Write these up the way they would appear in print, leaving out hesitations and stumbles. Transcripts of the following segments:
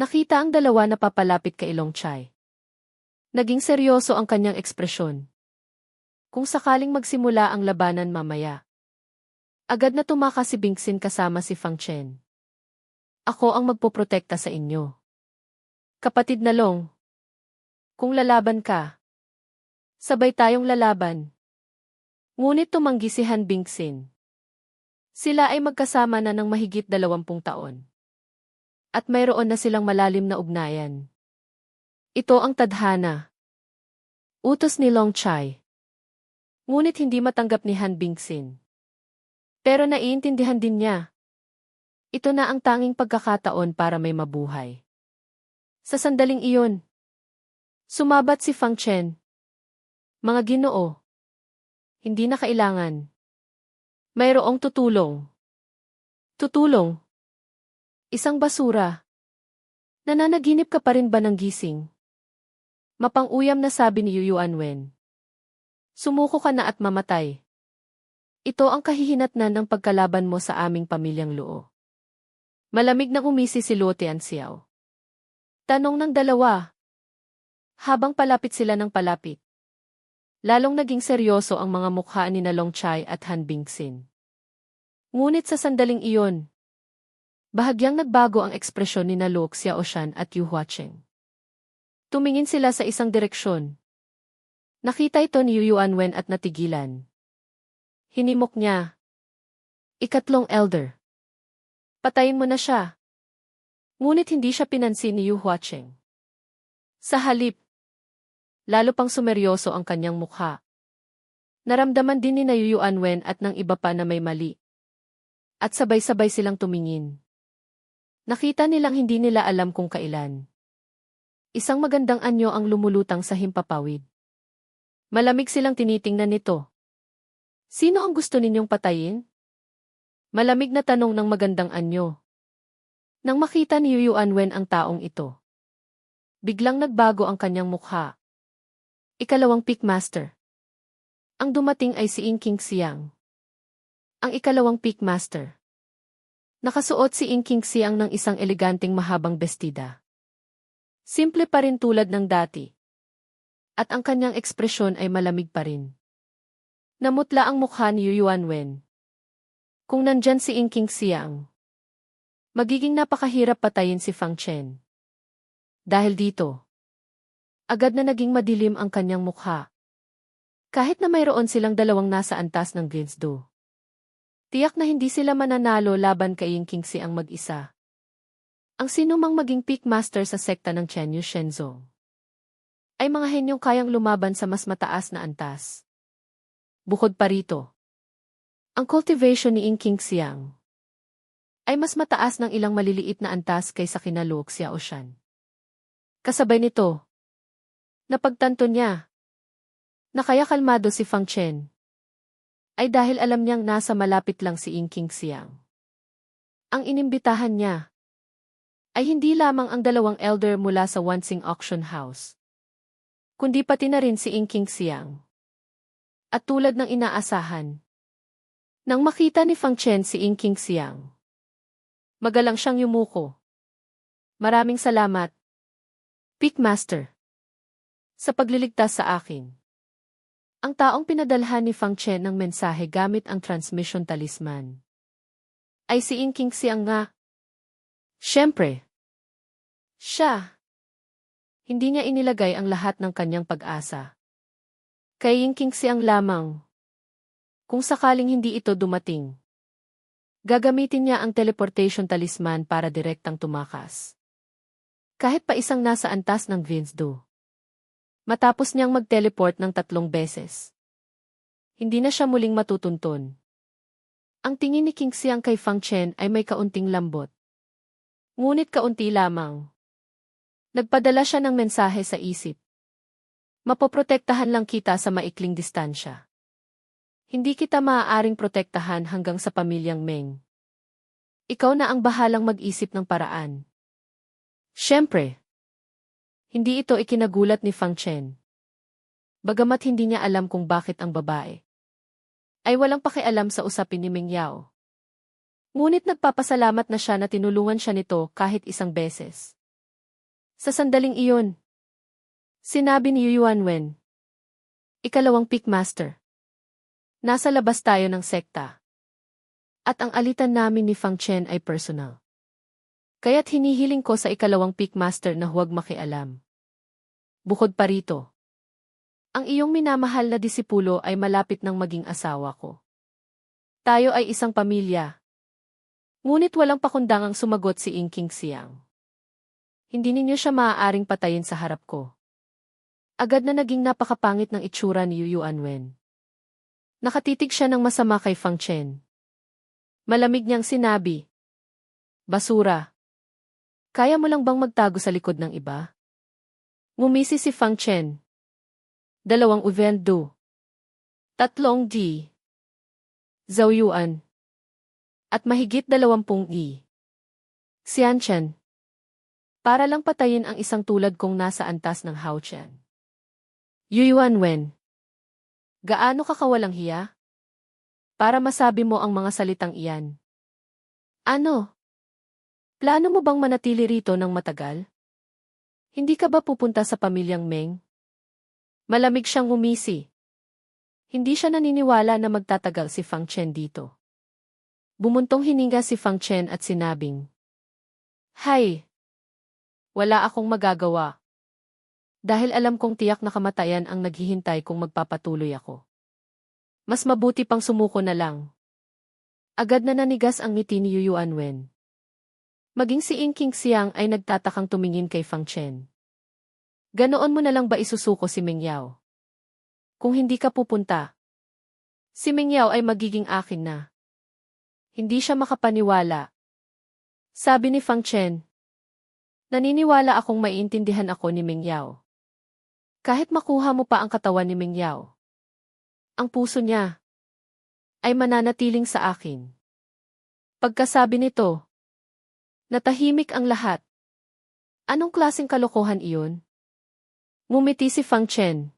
Nakita ang dalawa na papalapit kay Long Chai. Naging seryoso ang kanyang ekspresyon. Kung sakaling magsimula ang labanan mamaya. Agad na tumakas si Bingxin kasama si Fang Chen. Ako ang magpoprotekta sa inyo. Kapatid na Long. Kung lalaban ka, sabay tayong lalaban. Ngunit tumanggi si Han Bingxin. Sila ay magkasama na ng mahigit 20 taon. At mayroon na silang malalim na ugnayan. Ito ang tadhana. Utos ni Long Chai. Ngunit hindi matanggap ni Han Bingxin. Pero naiintindihan din niya. Ito na ang tanging pagkakataon para may mabuhay. Sa sandaling iyon, sumabat si Fang Chen. Mga Ginoo, hindi na kailangan. Mayroong tutulong. Tutulong. Isang basura. Nananaginip ka pa rin ba ng gising? Mapang-uyam na sabi ni Yu Yuanwen. Sumuko ka na at mamatay. Ito ang kahihinatnan ng pagkalaban mo sa aming pamilyang Luo. Malamig na umisi si Luo Tianxiao. Tanong ng dalawa. Habang palapit sila ng palapit. Lalong naging seryoso ang mga mukha ni na Long Chai at Han Bingxin. Ngunit sa sandaling iyon, bahagyang nagbago ang ekspresyon ni na Luo Xiaoshan at Yu Huacheng. Tumingin sila sa isang direksyon. Nakita ito ni Yu Yuanwen at natigilan. Hinimok niya. Ikatlong elder. Patayin mo na siya. Ngunit hindi siya pinansin ni Yu Huacheng. Sa halip, lalo pang sumeryoso ang kanyang mukha. Naramdaman din ni na Yu Yuanwen at ng iba pa na may mali. At sabay-sabay silang tumingin. Nakita nilang hindi nila alam kung kailan. Isang magandang anyo ang lumulutang sa himpapawid. Malamig silang tinitingnan nito. Sino ang gusto ninyong patayin? Malamig na tanong ng magandang anyo. Nang makita ni Yu Yuanwen ang taong ito, biglang nagbago ang kanyang mukha. Ikalawang Peakmaster. Ang dumating ay si Ing King Xiang. Ang ikalawang Peakmaster. Nakasuot si Ing King Xiang ng isang eleganteng mahabang bestida. Simple pa rin tulad ng dati. At ang kanyang ekspresyon ay malamig pa rin. Namutla ang mukha ni Yu Yuanwen. Kung nandyan si Ing King Xiang, magiging napakahirap patayin si Fang Chen. Dahil dito, agad na naging madilim ang kanyang mukha. Kahit na mayroon silang dalawang nasa antas ng Guinsdo. Tiyak na hindi sila mananalo laban kay Ing King Xiang mag-isa. Ang sinumang maging Peakmaster sa sekta ng Chenyu Shenzong ay mga henyong kayang lumaban sa mas mataas na antas. Bukod pa rito, ang cultivation ni Ing King Xiang ay mas mataas ng ilang maliliit na antas kaysa kina Luo Xiaoshan. Kasabay nito, napagtanto niya na kaya kalmado si Fang Chen ay dahil alam niyang nasa malapit lang si Ing King Xiang. Ang inimbitahan niya ay hindi lamang ang dalawang elder mula sa Wansing Auction House, kundi pati na rin si Ing King Xiang. At tulad ng inaasahan, nang makita ni Fang Chen si Ing King Xiang, magalang siyang yumuko. Maraming salamat, Peakmaster, sa pagliligtas sa akin. Ang taong pinadalhan ni Fang Chen ng mensahe gamit ang transmission talisman ay si Ing King Xiang nga. Siyempre, siya. Hindi niya inilagay ang lahat ng kanyang pag-asa kay Ing King Xiang lamang. Kung sakaling hindi ito dumating, gagamitin niya ang teleportation talisman para direktang tumakas. Kahit pa isang nasa antas ng Guinsdo. Matapos niyang mag-teleport ng 3 beses, hindi na siya muling matutuntun. Ang tingin ni King Xiang kay Fang Chen ay may kaunting lambot. Ngunit kaunti lamang. Nagpadala siya ng mensahe sa isip. Mapoprotektahan lang kita sa maikling distansya. Hindi kita maaaring protektahan hanggang sa pamilyang Meng. Ikaw na ang bahalang mag-isip ng paraan. Siyempre, hindi ito ikinagulat ni Fang Chen. Bagamat hindi niya alam kung bakit ang babae ay walang pakialam sa usapin ni Meng Yao. Ngunit nagpapasalamat na siya na tinulungan siya nito kahit isang beses. Sa sandaling iyon, sinabi ni Yuan Wen, ikalawang Peakmaster. Nasa labas tayo ng sekta. At ang alitan namin ni Fang Chen ay personal. Kaya't hinihiling ko sa ikalawang Peakmaster na huwag makialam. Bukod pa rito, ang iyong minamahal na disipulo ay malapit ng maging asawa ko. Tayo ay isang pamilya. Ngunit walang pakundangang sumagot si King Xiang. Hindi ninyo siya maaaring patayin sa harap ko. Agad na naging napakapangit ng itsura ni Yuan Wen. Nakatitig siya ng masama kay Fang Chen. Malamig niyang sinabi, basura. Kaya mo lang bang magtago sa likod ng iba? Ngumisi si Fang Chen. 2 Uvendu. 3 Di. Zhao Yuan. At mahigit 20 I. Xian Chen. Para lang patayin ang isang tulad kong nasa antas ng Hao Chen. Yuan Wen. Gaano ka kawalang hiya? Para masabi mo ang mga salitang iyan. Ano? Plano mo bang manatili rito ng matagal? Hindi ka ba pupunta sa pamilyang Meng? Malamig siyang ngumisi. Hindi siya naniniwala na magtatagal si Fang Chen dito. Bumuntong hininga si Fang Chen at sinabing, hay! Wala akong magagawa. Dahil alam kong tiyak na kamatayan ang naghihintay kung magpapatuloy ako. Mas mabuti pang sumuko na lang. Agad na nanigas ang ngiti ni Yuan Wen. Maging si King Xiang ay nagtatakang tumingin kay Fang Chen. Ganoon mo na lang ba isusuko si Meng Yao? Kung hindi ka pupunta, si Meng Yao ay magiging akin na. Hindi siya makapaniwala. Sabi ni Fang Chen, naniniwala akong maiintindihan ako ni Meng Yao. Kahit makuha mo pa ang katawan ni Meng Yao, ang puso niya ay mananatiling sa akin. Pagkasabi nito, natahimik ang lahat. Anong klaseng kalokohan iyon? Ngumiti si Fang Chen.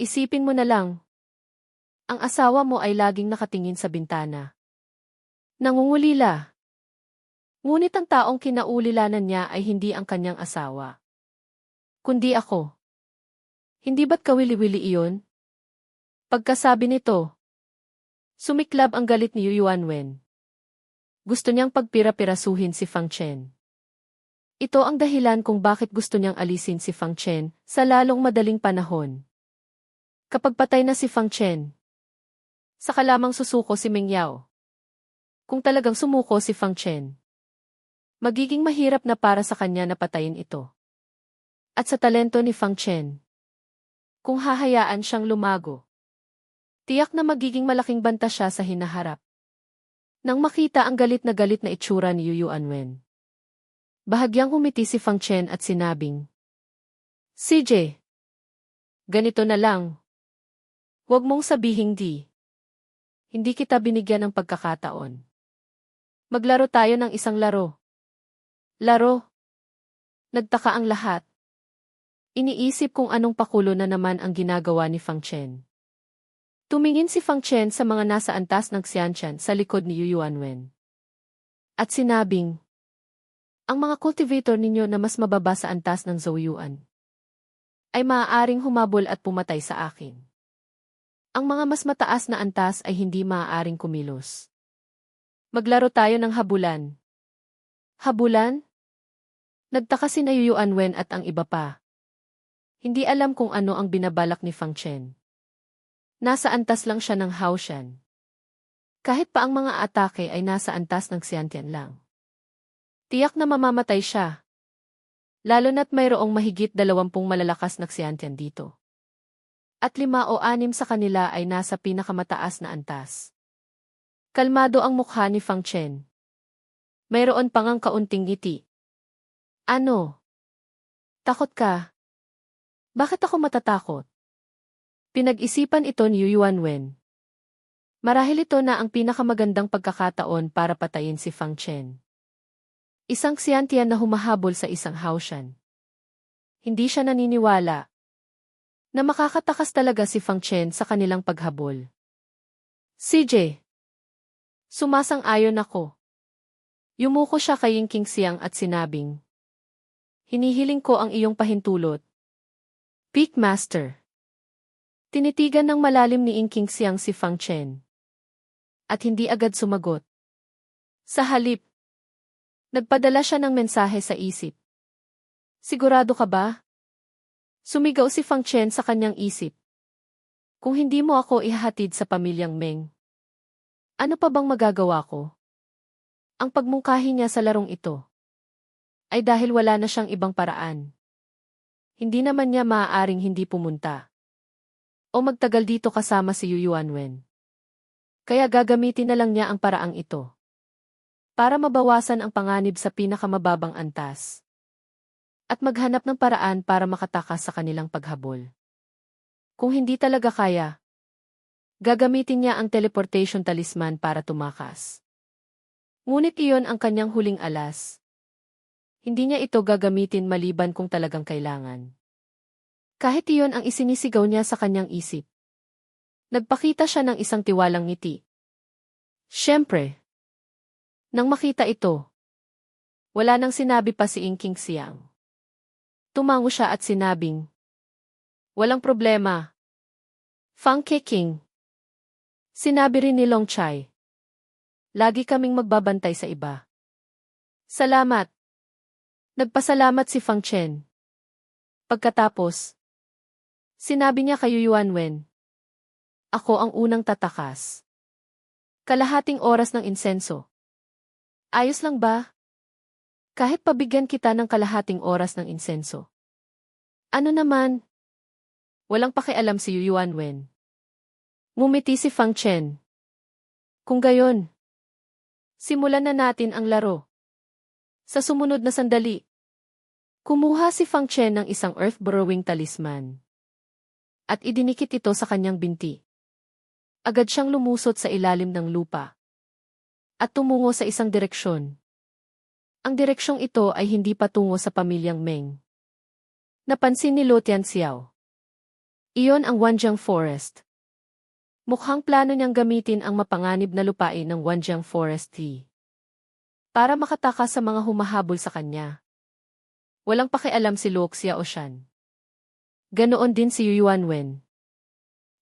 Isipin mo na lang. Ang asawa mo ay laging nakatingin sa bintana. Nangungulila. Ngunit ang taong kinaulilanan niya ay hindi ang kanyang asawa, kundi ako. Hindi ba't kawili-wili iyon? Pagkasabi nito, sumiklab ang galit ni Yuan Wen. Gusto niyang pagpira-pirasuhin si Fang Chen. Ito ang dahilan kung bakit gusto niyang alisin si Fang Chen sa lalong madaling panahon. Kapag patay na si Fang Chen, saka lamang susuko si Meng Yao. Kung talagang sumuko si Fang Chen, magiging mahirap na para sa kanya na patayin ito. At sa talento ni Fang Chen, kung hahayaan siyang lumago, tiyak na magiging malaking banta siya sa hinaharap. Nang makita ang galit na itsura ni Yuan Wen, bahagyang humiti si Fang Chen at sinabing, CJ, ganito na lang. Huwag mong sabihing di. Hindi kita binigyan ng pagkakataon. Maglaro tayo ng isang laro. Laro. Nagtaka ang lahat. Iniisip kung anong pakulo na naman ang ginagawa ni Fang Chen. Tumingin si Fang Chen sa mga nasa antas ng Xianchan sa likod ni Yuan Wen. At sinabing, ang mga cultivator ninyo na mas mababa sa antas ng Zhou Yuan ay maaaring humabol at pumatay sa akin. Ang mga mas mataas na antas ay hindi maaaring kumilos. Maglaro tayo ng habulan. Habulan? Nagtaka sina Yuan Wen at ang iba pa. Hindi alam kung ano ang binabalak ni Fang Chen. Nasa antas lang siya ng Hao Shan. Kahit pa ang mga atake ay nasa antas ng Xiantian lang. Tiyak na mamamatay siya. Lalo na't mayroong mahigit 20 malalakas na Xiantian dito. At 5 o 6 sa kanila ay nasa pinakamataas na antas. Kalmado ang mukha ni Fang Chen. Mayroon pang ang kaunting ngiti. Ano? Takot ka? Bakit ako matatakot? Pinag-isipan ito ni Yuan Wen. Marahil ito na ang pinakamagandang pagkakataon para patayin si Fang Chen. Isang Xiantian na humahabol sa isang Hao Shan. Hindi siya naniniwala na makakatakas talaga si Fang Chen sa kanilang paghabol. CJ. Sumasang-ayon ako. Yumuko siya kay King Xiang at sinabing, Hinihiling ko ang iyong pahintulot. Peak Master. Tinitigan ng malalim ni King Xiang si Fang Chen. At hindi agad sumagot. Sa halip, nagpadala siya ng mensahe sa isip. Sigurado ka ba? Sumigaw si Fang Chen sa kanyang isip. Kung hindi mo ako ihahatid sa pamilyang Meng, ano pa bang magagawa ko? Ang pagmungkahi niya sa larong ito ay dahil wala na siyang ibang paraan. Hindi naman niya maaaring hindi pumunta o magtagal dito kasama si Yu Yuanwen. Kaya gagamitin na lang niya ang paraang ito para mabawasan ang panganib sa pinakamababang antas at maghanap ng paraan para makatakas sa kanilang paghabol. Kung hindi talaga kaya, gagamitin niya ang teleportation talisman para tumakas. Ngunit iyon ang kanyang huling alas. Hindi niya ito gagamitin maliban kung talagang kailangan. Kahit iyon ang isinisigaw niya sa kanyang isip. Nagpakita siya ng isang tiwalang ngiti. Siyempre, nang makita ito, wala nang sinabi pa si King Xiang. Tumango siya at sinabing, walang problema. Fang Keqing. Sinabi rin ni Long Chai. Lagi kaming magbabantay sa iba. Salamat. Nagpasalamat si Fang Chen. Pagkatapos, sinabi niya kay Yu Yuanwen, ako ang unang tatakas. Kalahating oras ng insenso. Ayos lang ba? Kahit pabigyan kita ng kalahating oras ng insenso. Ano naman? Walang pakialam si Yu Yuanwen. Ngumiti si Fang Chen. Kung gayon, simulan na natin ang laro. Sa sumunod na sandali, kumuha si Fang Chen ng isang earth-burrowing talisman at idinikit ito sa kanyang binti. Agad siyang lumusot sa ilalim ng lupa at tumungo sa isang direksyon. Ang direksyong ito ay hindi patungo sa pamilyang Meng. Napansin ni Luo Tianxiao. Iyon ang Wanjiang Forest. Mukhang plano niyang gamitin ang mapanganib na lupain ng Wanjiang Forest Tea para makatakas sa mga humahabol sa kanya. Walang pakialam si Luo Xiaoshan. Ganoon din si Yu Yuanwen.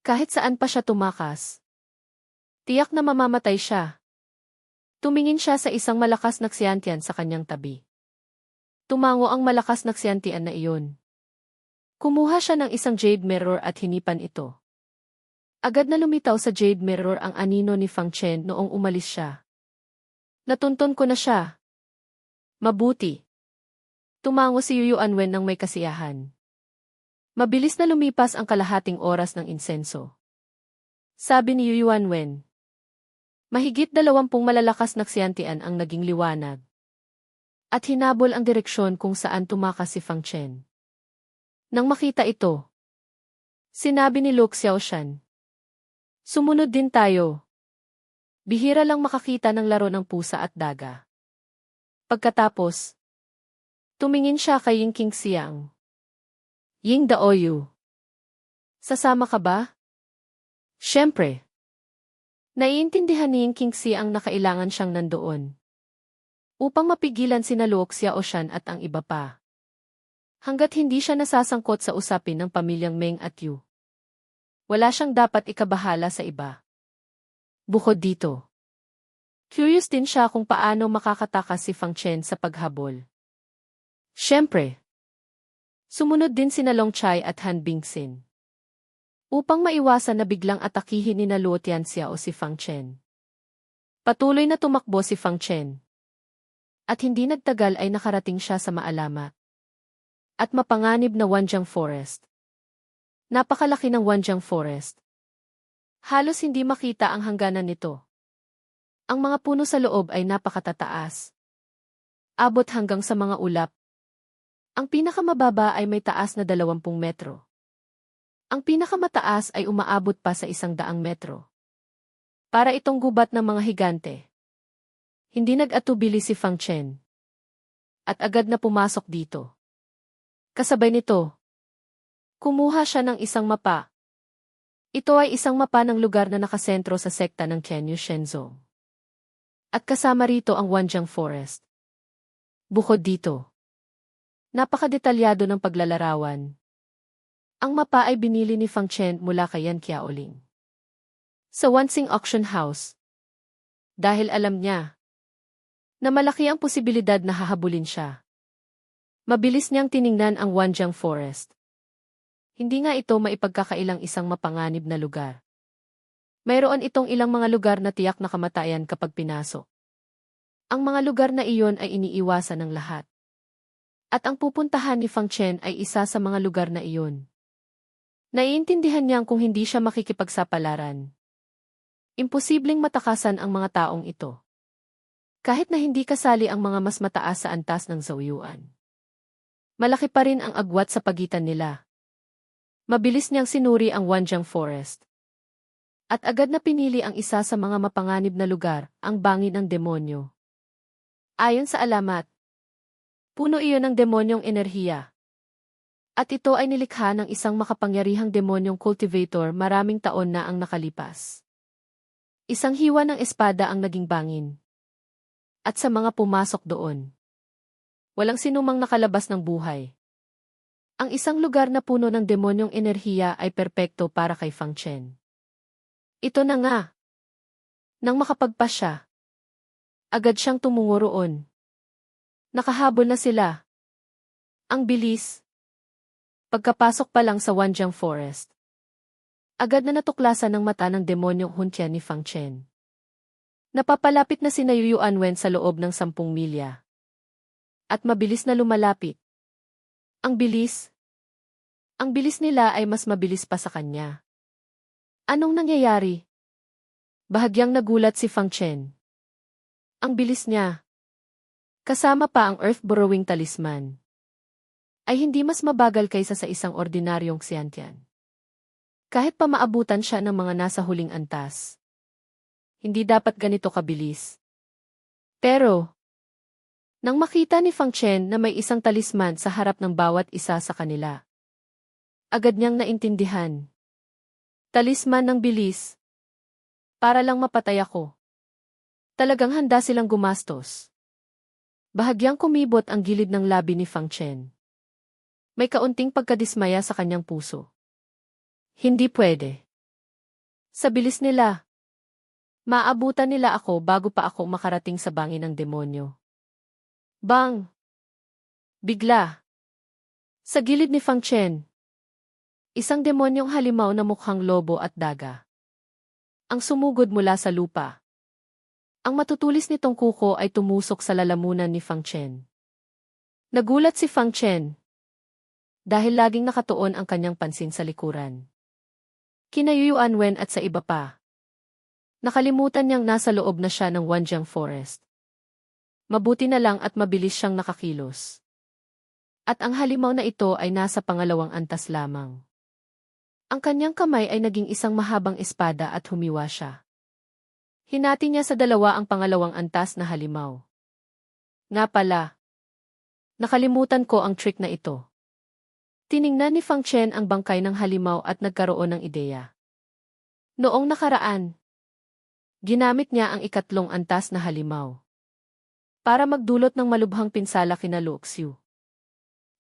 Kahit saan pa siya tumakas, tiyak na mamamatay siya. Tumingin siya sa isang malakas na xiantian sa kanyang tabi. Tumango ang malakas na xiantian na iyon. Kumuha siya ng isang jade mirror at hinipan ito. Agad na lumitaw sa jade mirror ang anino ni Fang Chen noong umalis siya. Natunton ko na siya. Mabuti. Tumango si Yu Yuanwen ng may kasiyahan. Mabilis na lumipas ang kalahating oras ng insenso. Sabi ni Yu Yuanwen. Mahigit 20 malalakas na xiantian ang naging liwanag. At hinabol ang direksyon kung saan tumakas si Fang Chen. Nang makita ito, sinabi ni Luo Xiaoshan. Sumunod din tayo. Bihira lang makakita ng laro ng pusa at daga. Pagkatapos, tumingin siya kay King Xiang. Ying Daoyu. Sasama ka ba? Siyempre. Naiintindihan ni King Xiang na kailangan siyang nandoon upang mapigilan sina Luo Xiaoshan at ang iba pa. Hanggat hindi siya nasasangkot sa usapin ng pamilyang Meng at Yu, wala siyang dapat ikabahala sa iba. Bukod dito, curious din siya kung paano makakatakas si Fang Chen sa paghabol. Siyempre, sumunod din sina Long Chai at Han Bingxin upang maiwasan na biglang atakihin ni Luo Tianxiao si Fang Chen. Patuloy na tumakbo si Fang Chen. At hindi nagtagal ay nakarating siya sa maalamat at mapanganib na Wanjiang Forest. Napakalaki ng Wanjiang Forest. Halos hindi makita ang hangganan nito. Ang mga puno sa loob ay napakatataas. Abot hanggang sa mga ulap. Ang pinakamababa ay may taas na 20 metro. Ang pinakamataas ay umaabot pa sa 100 metro. Para itong gubat ng mga higante. Hindi nag-atubili si Fang Chen. At agad na pumasok dito. Kasabay nito, kumuha siya ng isang mapa. Ito ay isang mapa ng lugar na nakasentro sa sekta ng Qianyu Shenzong. At kasama rito ang Wanjiang Forest. Bukod dito, Napakadetalyado ng paglalarawan. Ang mapa ay binili ni Fang Chen mula kay Yan Qiaoling sa Wanxing Auction House. Dahil alam niya na malaki ang posibilidad na hahabulin siya. Mabilis niyang tiningnan ang Wanjiang Forest. Hindi nga ito maipagkakailang isang mapanganib na lugar. Mayroon itong ilang mga lugar na tiyak na kamatayan kapag pinasok. Ang mga lugar na iyon ay iniiwasan ng lahat. At ang pupuntahan ni Fang Chen ay isa sa mga lugar na iyon. Naiintindihan niyang kung hindi siya makikipagsapalaran, imposibleng matakasan ang mga taong ito. Kahit na hindi kasali ang mga mas mataas sa antas ng Zhouyuan. Malaki pa rin ang agwat sa pagitan nila. Mabilis niyang sinuri ang Wanjiang Forest. At agad na pinili ang isa sa mga mapanganib na lugar, ang bangin ng demonyo. Ayon sa alamat, puno iyon ng demonyong enerhiya. At ito ay nilikha ng isang makapangyarihang demonyong cultivator maraming taon na ang nakalipas. Isang hiwa ng espada ang naging bangin. At sa mga pumasok doon, walang sinumang nakalabas ng buhay. Ang isang lugar na puno ng demonyong enerhiya ay perpekto para kay Fang Chen. Ito na nga. Nang makapagpas siya, agad siyang tumungo roon. Nakahabol na sila. Ang bilis. Pagkapasok pa lang sa Wanjiang Forest, agad na natuklasan ng mata ng demonyong Huntian ni Fang Chen. Napapalapit na sina Yuan Wen sa loob ng 10 milya. At mabilis na lumalapit. Ang bilis. Ang bilis nila ay mas mabilis pa sa kanya. Anong nangyayari? Bahagyang nagulat si Fang Chen. Ang bilis niya. Kasama pa ang earth-burrowing talisman. Ay hindi mas mabagal kaysa sa isang ordinaryong Xiantian. Kahit pa maabutan siya ng mga nasa huling antas. Hindi dapat ganito kabilis. Pero, nang makita ni Fang Chen na may isang talisman sa harap ng bawat isa sa kanila, agad niyang naintindihan. Talisman ng bilis. Para lang mapatay ako. Talagang handa silang gumastos. Bahagyang kumibot ang gilid ng labi ni Fang Chen. May kaunting pagkadismaya sa kanyang puso. Hindi pwede. Sa bilis nila, maabutan nila ako bago pa ako makarating sa bangin ng demonyo. Bang! Bigla. Sa gilid ni Fang Chen, isang demonyong halimaw na mukhang lobo at daga. Ang sumugod mula sa lupa. Ang matutulis nitong kuko ay tumusok sa lalamunan ni Fang Chen. Nagulat si Fang Chen. Dahil laging nakatuon ang kanyang pansin sa likuran. Kina Yuan Wen at sa iba pa. Nakalimutan niyang nasa loob na siya ng Wanjiang Forest. Mabuti na lang at mabilis siyang nakakilos. At ang halimaw na ito ay nasa pangalawang antas lamang. Ang kanyang kamay ay naging isang mahabang espada at humiwa siya. Hinati niya sa dalawa ang pangalawang antas na halimaw. Nga pala. Nakalimutan ko ang trick na ito. Tiningnan ni Fang Chen ang bangkay ng halimaw at nagkaroon ng ideya. Noong nakaraan, ginamit niya ang ikatlong antas na halimaw para magdulot ng malubhang pinsala kina Luoxiu.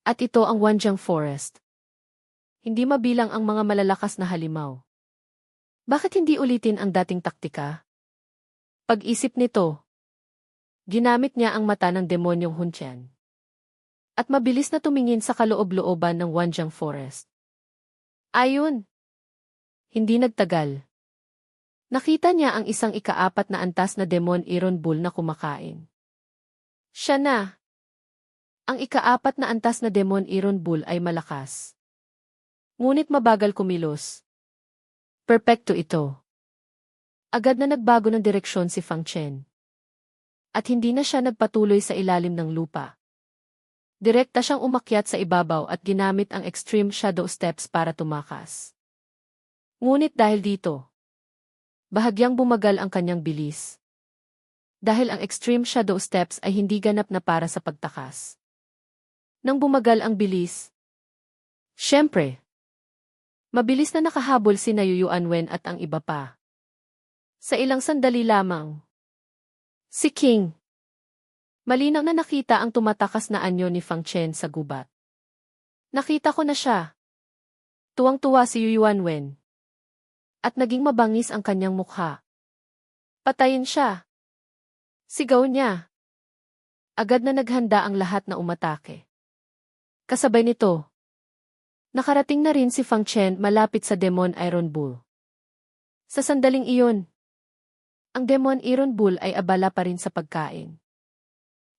At ito ang Wanjiang Forest. Hindi mabilang ang mga malalakas na halimaw. Bakit hindi ulitin ang dating taktika? Pag-isip nito, ginamit niya ang mata ng demonyong Huntian. At mabilis na tumingin sa kaloob-looban ng Wanjiang Forest. Ayun! Hindi nagtagal. Nakita niya ang isang ika-4 na antas na Demon Iron Bull na kumakain. Siya na! Ang ika-4 na antas na Demon Iron Bull ay malakas. Ngunit mabagal kumilos. Perpekto ito. Agad na nagbago ng direksyon si Fang Chen. At hindi na siya nagpatuloy sa ilalim ng lupa. Direkta siyang umakyat sa ibabaw at ginamit ang Extreme Shadow Steps para tumakas. Ngunit dahil dito, bahagyang bumagal ang kanyang bilis. Dahil ang Extreme Shadow Steps ay hindi ganap na para sa pagtakas. Nang bumagal ang bilis, syempre, mabilis na nakahabol sina Yuan Wen at ang iba pa. Sa ilang sandali lamang, si King Malinaw na nakita ang tumatakas na anyo ni Fang Chen sa gubat. Nakita ko na siya. Tuwang-tuwa si Yuanwen. At naging mabangis ang kanyang mukha. Patayin siya. Sigaw niya. Agad na naghanda ang lahat na umatake. Kasabay nito, nakarating na rin si Fang Chen malapit sa Demon Iron Bull. Sa sandaling iyon, ang Demon Iron Bull ay abala pa rin sa pagkain.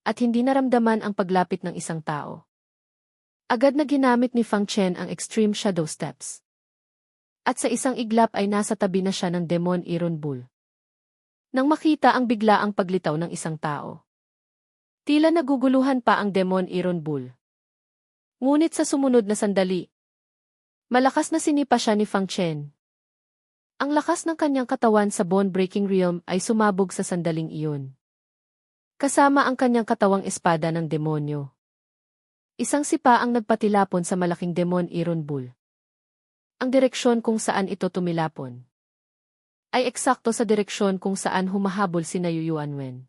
At hindi naramdaman ang paglapit ng isang tao. Agad na ginamit ni Fang Chen ang Extreme Shadow Steps. At sa isang iglap ay nasa tabi na siya ng Demon Iron Bull. Nang makita ang biglaang paglitaw ng isang tao, tila naguguluhan pa ang Demon Iron Bull. Ngunit sa sumunod na sandali, malakas na sinipa siya ni Fang Chen. Ang lakas ng kanyang katawan sa bone-breaking realm ay sumabog sa sandaling iyon. Kasama ang kanyang katawang espada ng demonyo. Isang sipa ang nagpatilapon sa malaking Demon Iron Bull. Ang direksyon kung saan ito tumilapon ay eksakto sa direksyon kung saan humahabol sina Yuanwen.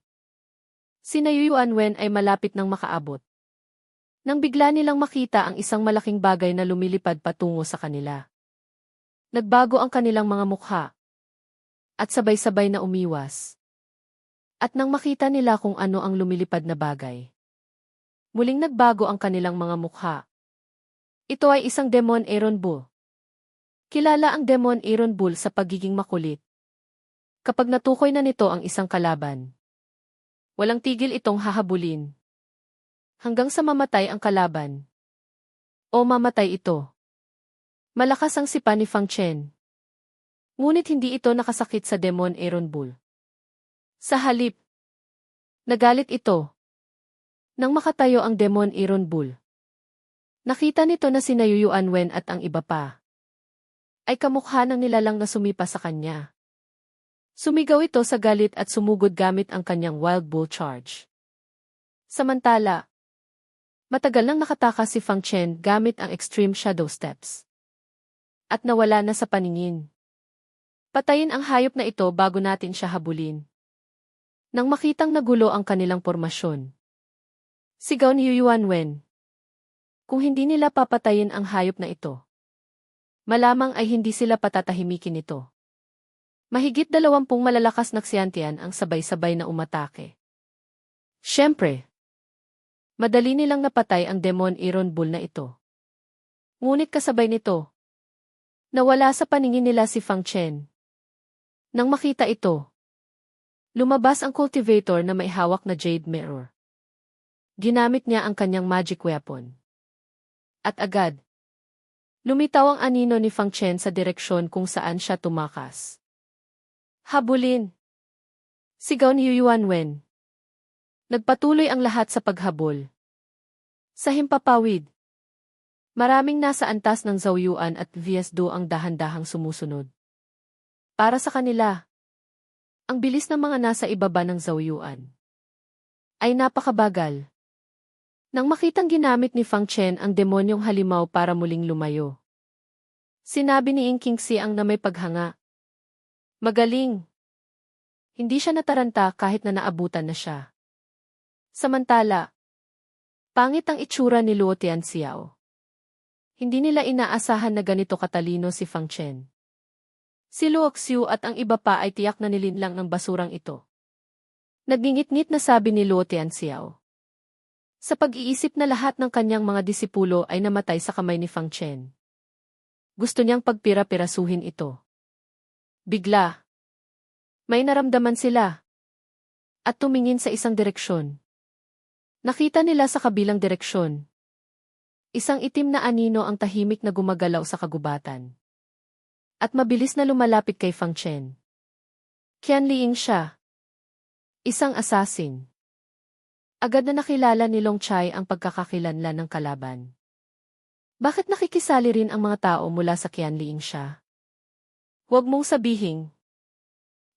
Sina Yuanwen ay malapit nang makaabot. Nang bigla nilang makita ang isang malaking bagay na lumilipad patungo sa kanila. Nagbago ang kanilang mga mukha. At sabay-sabay na umiwas. At nang makita nila kung ano ang lumilipad na bagay, muling nagbago ang kanilang mga mukha. Ito ay isang Demon Iron Bull. Kilala ang Demon Iron Bull sa pagiging makulit. Kapag natukoy na nito ang isang kalaban, walang tigil itong hahabulin. Hanggang sa mamatay ang kalaban. O mamatay ito. Malakas ang sipa ni Fang Chen. Ngunit hindi ito nakasakit sa Demon Iron Bull. Sa halip, nagalit ito. Nang makatayo ang Demon Iron Bull, nakita nito na sina Yuanwen at ang iba pa ay kamukha ng nilalang na sumipa sa kanya. Sumigaw ito sa galit at sumugod gamit ang kanyang Wild Bull Charge. Samantala, matagal nang nakatakas si Fang Chen gamit ang Extreme Shadow Steps. At nawala na sa paningin. Patayin ang hayop na ito bago natin siya habulin. Nang makitang nagulo ang kanilang pormasyon, sigaw ni Yuanwen. Kung hindi nila papatayin ang hayop na ito, malamang ay hindi sila patatahimikin ito. Mahigit 20 malalakas na Xiantian ang sabay-sabay na umatake. Siyempre, madali nilang napatay ang Demon Iron Bull na ito. Ngunit kasabay nito, nawala sa paningin nila si Fang Chen. Nang makita ito, lumabas ang cultivator na may hawak na jade mirror. Ginamit niya ang kanyang magic weapon. At agad, lumitaw ang anino ni Fang Chen sa direksyon kung saan siya tumakas. Habulin! Sigaw ni Yuanwen. Nagpatuloy ang lahat sa paghabol. Sa himpapawid, maraming nasa antas ng Zhaoyuan at Viesdo ang dahan-dahang sumusunod. Para sa kanila, ang bilis ng mga nasa ibaba ng Zhaoyuan ay napakabagal. Nang makitang ginamit ni Fang Chen ang demonyong halimaw para muling lumayo, sinabi ni Ying Qingxi ang na may paghanga. Magaling! Hindi siya nataranta kahit na naabutan na siya. Samantala, pangit ang itsura ni Luo Tianxiao. Hindi nila inaasahan na ganito katalino si Fang Chen. Si Luo Xiu at ang iba pa ay tiyak na nilinlang ng basurang ito. Nagingit-ngit na sabi ni Luo Tianxiao. Sa pag-iisip na lahat ng kanyang mga disipulo ay namatay sa kamay ni Fang Chen. Gusto niyang pagpira-pirasuhin ito. Bigla, may naramdaman sila. At tumingin sa isang direksyon. Nakita nila sa kabilang direksyon. Isang itim na anino ang tahimik na gumagalaw sa kagubatan. At mabilis na lumalapit kay Fang Chen. Qianliing siya. Isang assassin. Agad na nakilala ni Long Chai ang pagkakakilanlan ng kalaban. Bakit nakikisali rin ang mga tao mula sa Qianliing siya? Huwag mong sabihin.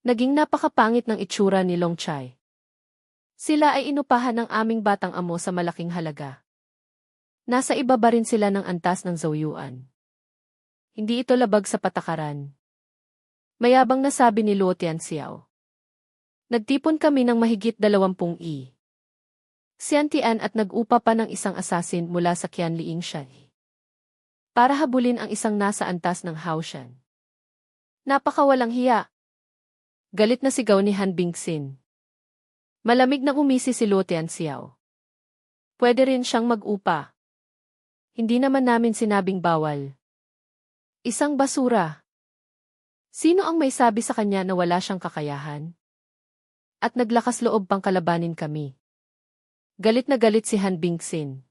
Naging napakapangit ng itsura ni Long Chai. Sila ay inupahan ng aming batang amo sa malaking halaga. Nasa ibaba rin sila ng antas ng Zhaoyuan. Hindi ito labag sa patakaran. Mayabang na sabi ni Luo Tianxiao. Nagtipon kami ng mahigit 20 i. Xiantian at nag-upa pa ng isang asasin mula sa Qianliing Shai para habulin ang isang nasa antas ng Haoshan. Napakawalang hiya. Galit na sigaw ni Han Bingxin. Malamig na umisi si Luo Tianxiao. Pwede rin siyang mag-upa. Hindi naman namin sinabing bawal. Isang basura. Sino ang may sabi sa kanya na wala siyang kakayahan? At naglakas loob pang kalabanin kami. Galit na galit si Han Bingxin.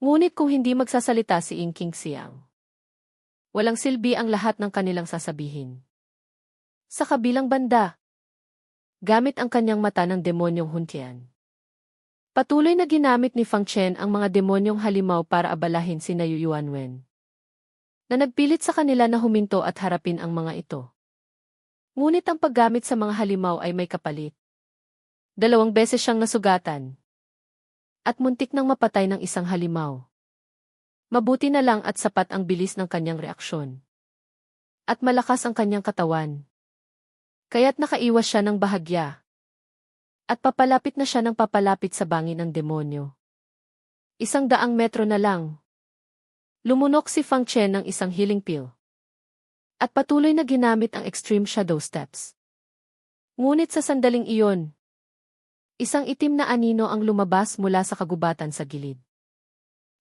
Ngunit kung hindi magsasalita si Ying Qingxiang, walang silbi ang lahat ng kanilang sasabihin. Sa kabilang banda, gamit ang kanyang mata ng demonyong Huntian, patuloy na ginamit ni Fang Chen ang mga demonyong halimaw para abalahin sina Yu Yuanwen, na nagpilit sa kanila na huminto at harapin ang mga ito. Ngunit ang paggamit sa mga halimaw ay may kapalit. 2 beses siyang nasugatan at muntik nang mapatay ng isang halimaw. Mabuti na lang at sapat ang bilis ng kanyang reaksyon. At malakas ang kanyang katawan. Kaya't nakaiwas siya ng bahagya. At papalapit na siya ng papalapit sa bangin ng demonyo. 100 metro na lang. Lumunok si Fang Chen ng isang healing pill. At patuloy na ginamit ang extreme shadow steps. Ngunit sa sandaling iyon, isang itim na anino ang lumabas mula sa kagubatan sa gilid.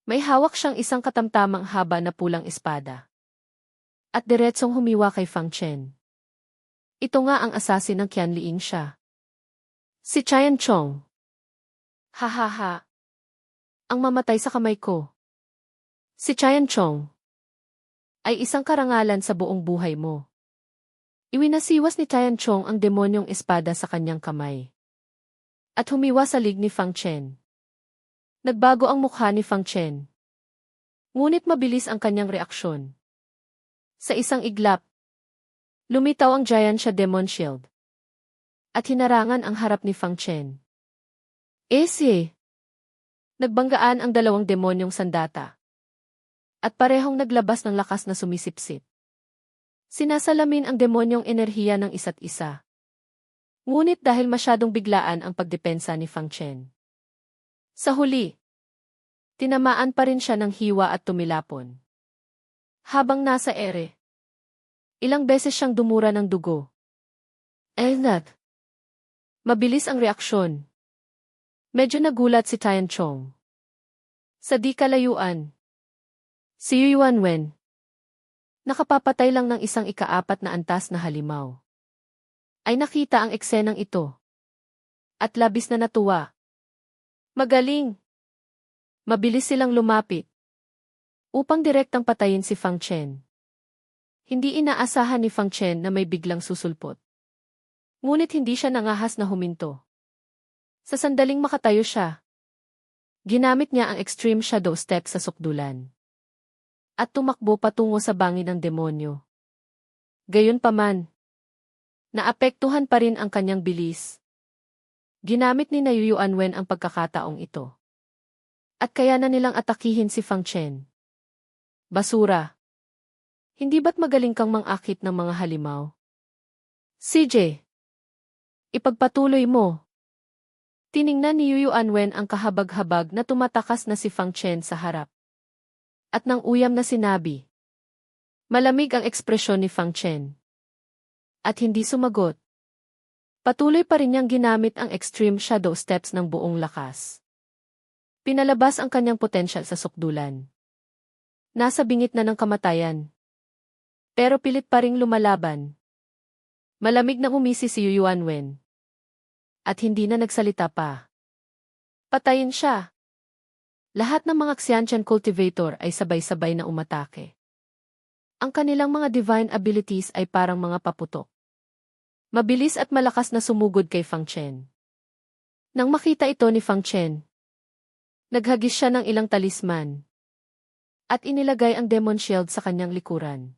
May hawak siyang isang katamtamang haba na pulang espada. At diretsong humiwa kay Fang Chen. Ito nga ang asasin ng Qianliing siya. Si Qian Chong. Ha. Ang mamatay sa kamay ko. Si Qian Chong ay isang karangalan sa buong buhay mo. Iwinasiwas ni Qian Chong ang demonyong espada sa kanyang kamay. At humiwa sa lig ni Fang Chen. Nagbago ang mukha ni Fang Chen. Ngunit mabilis ang kanyang reaksyon. Sa isang iglap, lumitaw ang Giant Sha Demon Shield. At hinarangan ang harap ni Fang Chen. Nagbanggaan ang 2 demonyong sandata. At parehong naglabas ng lakas na sumisipsip. Sinasalamin ang demonyong enerhiya ng isa't isa. Ngunit dahil masyadong biglaan ang pagdepensa ni Fang Chen. Sa huli, tinamaan pa rin siya ng hiwa at tumilapon. Habang nasa ere, ilang beses siyang dumura ng dugo. Mabilis ang reaksyon. Medyo nagulat si Tian Chong. Sa di kalayuan, si Yu Yuanwen, nakapapatay lang ng isang ika-4 na antas na halimaw, ay nakita ang eksenang ito. At labis na natuwa. Magaling! Mabilis silang lumapit upang direktang patayin si Fang Chen. Hindi inaasahan ni Fang Chen na may biglang susulpot. Ngunit hindi siya nangahas na huminto. Sa sandaling makatayo siya, ginamit niya ang extreme shadow step sa sukdulan. At tumakbo patungo sa bangin ng demonyo. Gayunpaman, naapektuhan pa rin ang kanyang bilis. Ginamit ni Yu Yuanwen ang pagkakataong ito. At kaya na nilang atakihin si Fang Chen. Basura. Hindi ba't magaling kang mang-akit ng mga halimaw? CJ, ipagpatuloy mo. Tiningnan ni Yu Yuanwen ang kahabag-habag na tumatakas na si Fang Chen sa harap. At nang uyam na sinabi. Malamig ang ekspresyon ni Fang Chen. At hindi sumagot. Patuloy pa rin niyang ginamit ang extreme shadow steps ng buong lakas. Pinalabas ang kanyang potensyal sa sukdulan. Nasa bingit na ng kamatayan. Pero pilit pa ring lumalaban. Malamig na umisi si Yu Yuanwen. At hindi na nagsalita pa. Patayin siya. Lahat ng mga Xiantian cultivator ay sabay-sabay na umatake. Ang kanilang mga divine abilities ay parang mga paputok. Mabilis at malakas na sumugod kay Fang Chen. Nang makita ito ni Fang Chen, naghagis siya ng ilang talisman. At inilagay ang demon shield sa kanyang likuran.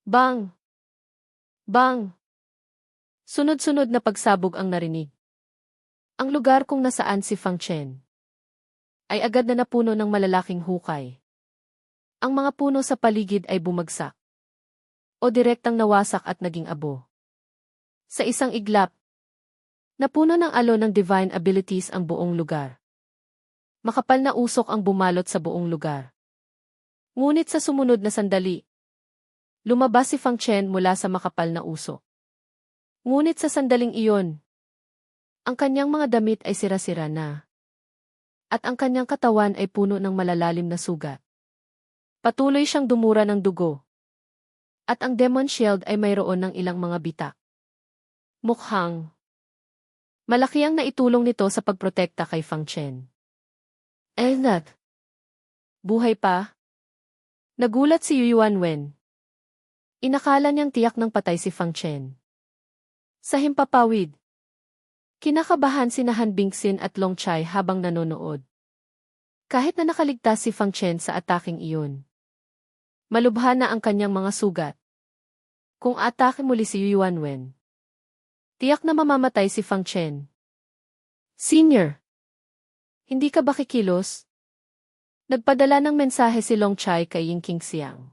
Bang! Bang! Sunod-sunod na pagsabog ang narinig. Ang lugar kung nasaan si Fang Chen ay agad na napuno ng malalaking hukay. Ang mga puno sa paligid ay bumagsak o direktang nawasak at naging abo. Sa isang iglap, Napuno ng alon ng divine abilities ang buong lugar. Makapal na usok ang bumalot sa buong lugar. Ngunit sa sumunod na sandali, lumabas si Fang Chen mula sa makapal na usok. Ngunit sa sandaling iyon, ang kanyang mga damit ay sira-sira na. At ang kanyang katawan ay puno ng malalalim na sugat. Patuloy siyang dumura ng dugo. At ang Demon Shield ay mayroon ng ilang mga bitak. Mukhang malaki ang naitulong nito sa pagprotekta kay Fang Chen. Nat. Buhay pa? Nagulat si Yu Yuanwen. Inakala niyang tiyak ng patay si Fang Chen. Sa himpapawid, kinakabahan sina Han Bingxin at Long Chai habang nanonood. Kahit na nakaligtas si Fang Chen sa ataking iyon. Malubha na ang kanyang mga sugat. Kung atake muli si Yu Yuanwen, tiyak na mamamatay si Fang Chen. Senior, hindi ka ba kikilos? Nagpadala ng mensahe si Long Chai kay Ying Qingxiang.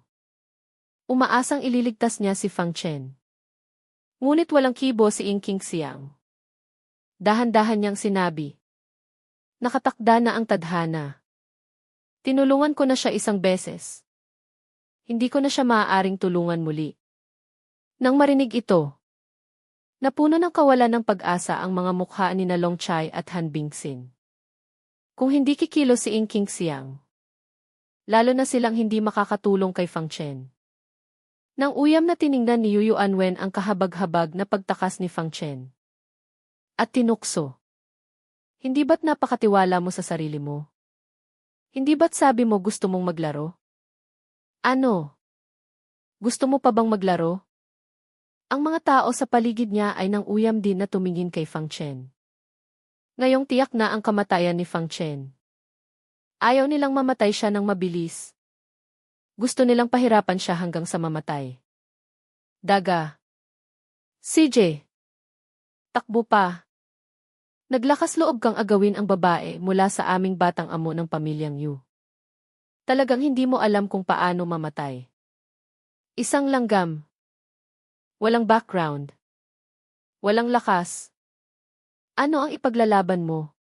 Umaasang ililigtas niya si Fang Chen. Ngunit walang kibo si Ying Qingxiang. Dahan-dahan niyang sinabi. Nakatakda na ang tadhana. Tinulungan ko na siya isang beses. Hindi ko na siya maaaring tulungan muli. Nang marinig ito, napuno ng kawalan ng pag-asa ang mga mukha ni na Long Chai at Han Bingxin. Kung hindi kikilos si Ying Qingxiang, lalo na silang hindi makakatulong kay Fang Chen. Nang uyam na tiningnan ni Yu Yuanwen ang kahabag-habag na pagtakas ni Fang Chen. At tinukso. Hindi ba't napakatiwala mo sa sarili mo? Hindi ba't sabi mo gusto mong maglaro? Ano? Gusto mo pa bang maglaro? Ang mga tao sa paligid niya ay nang uyam din na tumingin kay Fang Chen. Ngayong tiyak na ang kamatayan ni Fang Chen. Ayaw nilang mamatay siya ng mabilis. Gusto nilang pahirapan siya hanggang sa mamatay. Daga. CJ. Takbo pa. Naglakas loob kang agawin ang babae mula sa aming batang amo ng pamilyang Yu. Talagang hindi mo alam kung paano mamatay. Isang langgam. Walang background. Walang lakas. Ano ang ipaglalaban mo?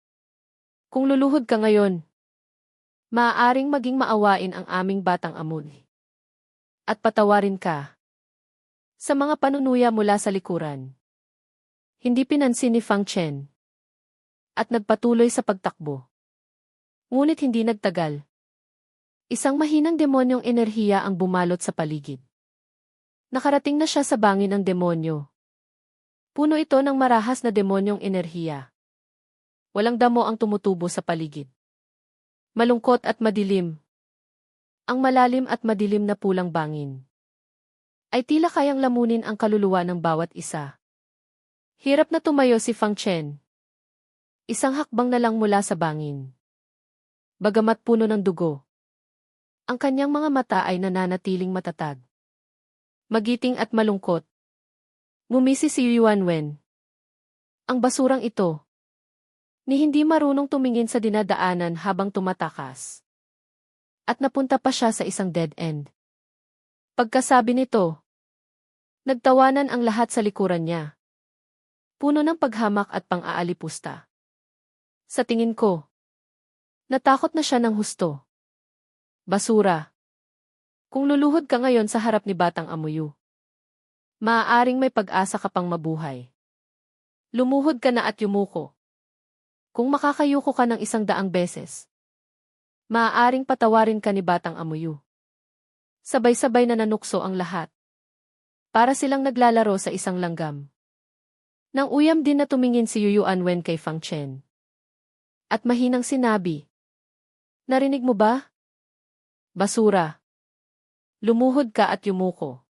Kung luluhod ka ngayon, maaaring maging maawain ang aming batang amo. At patawarin ka. Sa mga panunuya mula sa likuran. Hindi pinansin ni Fang Chen. At nagpatuloy sa pagtakbo. Ngunit hindi nagtagal. Isang mahinang demonyong enerhiya ang bumalot sa paligid. Nakarating na siya sa bangin ng demonyo. Puno ito ng marahas na demonyong enerhiya. Walang damo ang tumutubo sa paligid. Malungkot at madilim. Ang malalim at madilim na pulang bangin ay tila kayang lamunin ang kaluluwa ng bawat isa. Hirap na tumayo si Fang Chen. Isang hakbang na lang mula sa bangin. Bagamat puno ng dugo, ang kanyang mga mata ay nananatiling matatag. Magiting at malungkot. Ngumisi si Yu Yuanwen. Ang basurang ito, ni hindi marunong tumingin sa dinadaanan habang tumatakas. At napunta pa siya sa isang dead end. Pagkasabi nito, nagtawanan ang lahat sa likuran niya. Puno ng paghamak at pang-aalipusta. Sa tingin ko, natakot na siya ng husto. Basura. Kung luluhod ka ngayon sa harap ni Batang Amuyu, maaaring may pag-asa ka pang mabuhay. Lumuhod ka na at yumuko. Kung makakayuko ka ng 100 beses, maaaring patawarin ka ni Batang Amuyu. Sabay-sabay na nanukso ang lahat. Para silang naglalaro sa isang langgam. Nang uyam din na tumingin si Yu Yuanwen kay Fang Chen. At mahinang sinabi, narinig mo ba? Basura. Lumuhod ka at yumuko.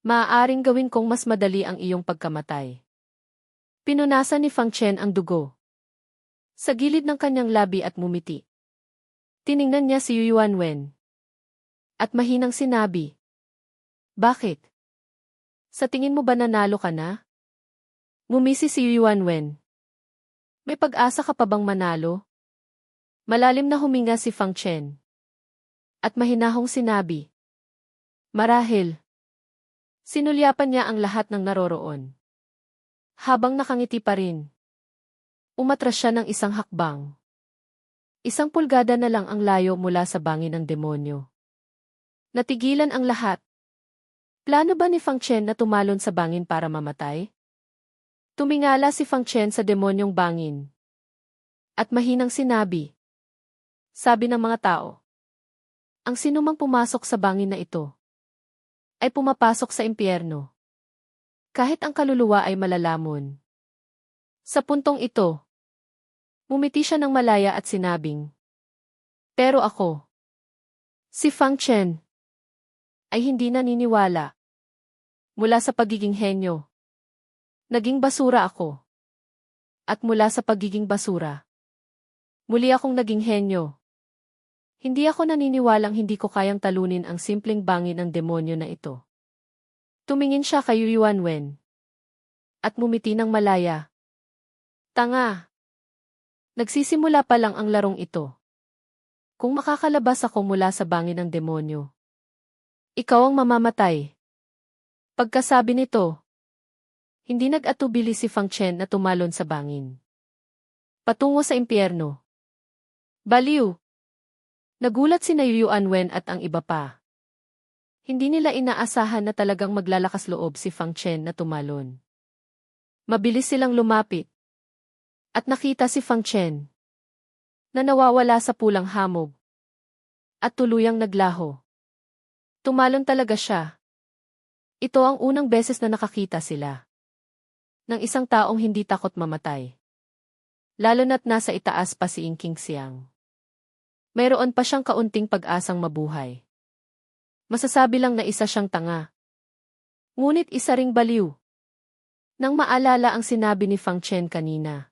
Maaaring gawin kong mas madali ang iyong pagkamatay. Pinunasan ni Fang Chen ang dugo. Sa gilid ng kanyang labi at mumiti. Tiningnan niya si Yu Yuanwen. At mahinang sinabi, bakit? Sa tingin mo ba nanalo ka na? Ngumisi si Yu Yuanwen. May pag-asa ka pa bang manalo? Malalim na huminga si Fang Chen. At mahinahong sinabi, marahil. Sinulyapan niya ang lahat ng naroroon. Habang nakangiti pa rin, umatras siya ng isang hakbang. 1 pulgada na lang ang layo mula sa bangin ng demonyo. Natigilan ang lahat. Plano ba ni Fang Chen na tumalon sa bangin para mamatay? Tumingala si Fang Chen sa demonyong bangin. At mahinang sinabi. Sabi ng mga tao. Ang sinumang pumasok sa bangin na ito ay pumapasok sa impyerno. Kahit ang kaluluwa ay malalamon. Sa puntong ito, ngumiti siya ng malaya at sinabing, pero ako, si Fang Chen, ay hindi naniniwala. Mula sa pagiging henyo, naging basura ako. At mula sa pagiging basura, muli akong naging henyo. Hindi ako naniniwalang hindi ko kayang talunin ang simpleng bangin ng demonyo na ito. Tumingin siya kay Yuan Wen. At ngumiti ng malaya. Tanga! Nagsisimula pa lang ang larong ito. Kung makakalabas ako mula sa bangin ng demonyo, ikaw ang mamamatay. Pagkasabi nito, hindi nag-atubili si Fang Chen na tumalon sa bangin. Patungo sa impyerno. Baliw! Nagulat sina Yuan Wen at ang iba pa. Hindi nila inaasahan na talagang maglalakas loob si Fang Chen na tumalon. Mabilis silang lumapit. At nakita si Fang Chen na nawawala sa pulang hamog. At tuluyang naglaho. Tumalon talaga siya. Ito ang unang beses na nakakita sila ng isang taong hindi takot mamatay. Lalo na't nasa itaas pa si King Xiang. Mayroon pa siyang kaunting pag-asang mabuhay. Masasabi lang na isa siyang tanga. Ngunit isa ring baliw. Nang maalala ang sinabi ni Fang Chen kanina.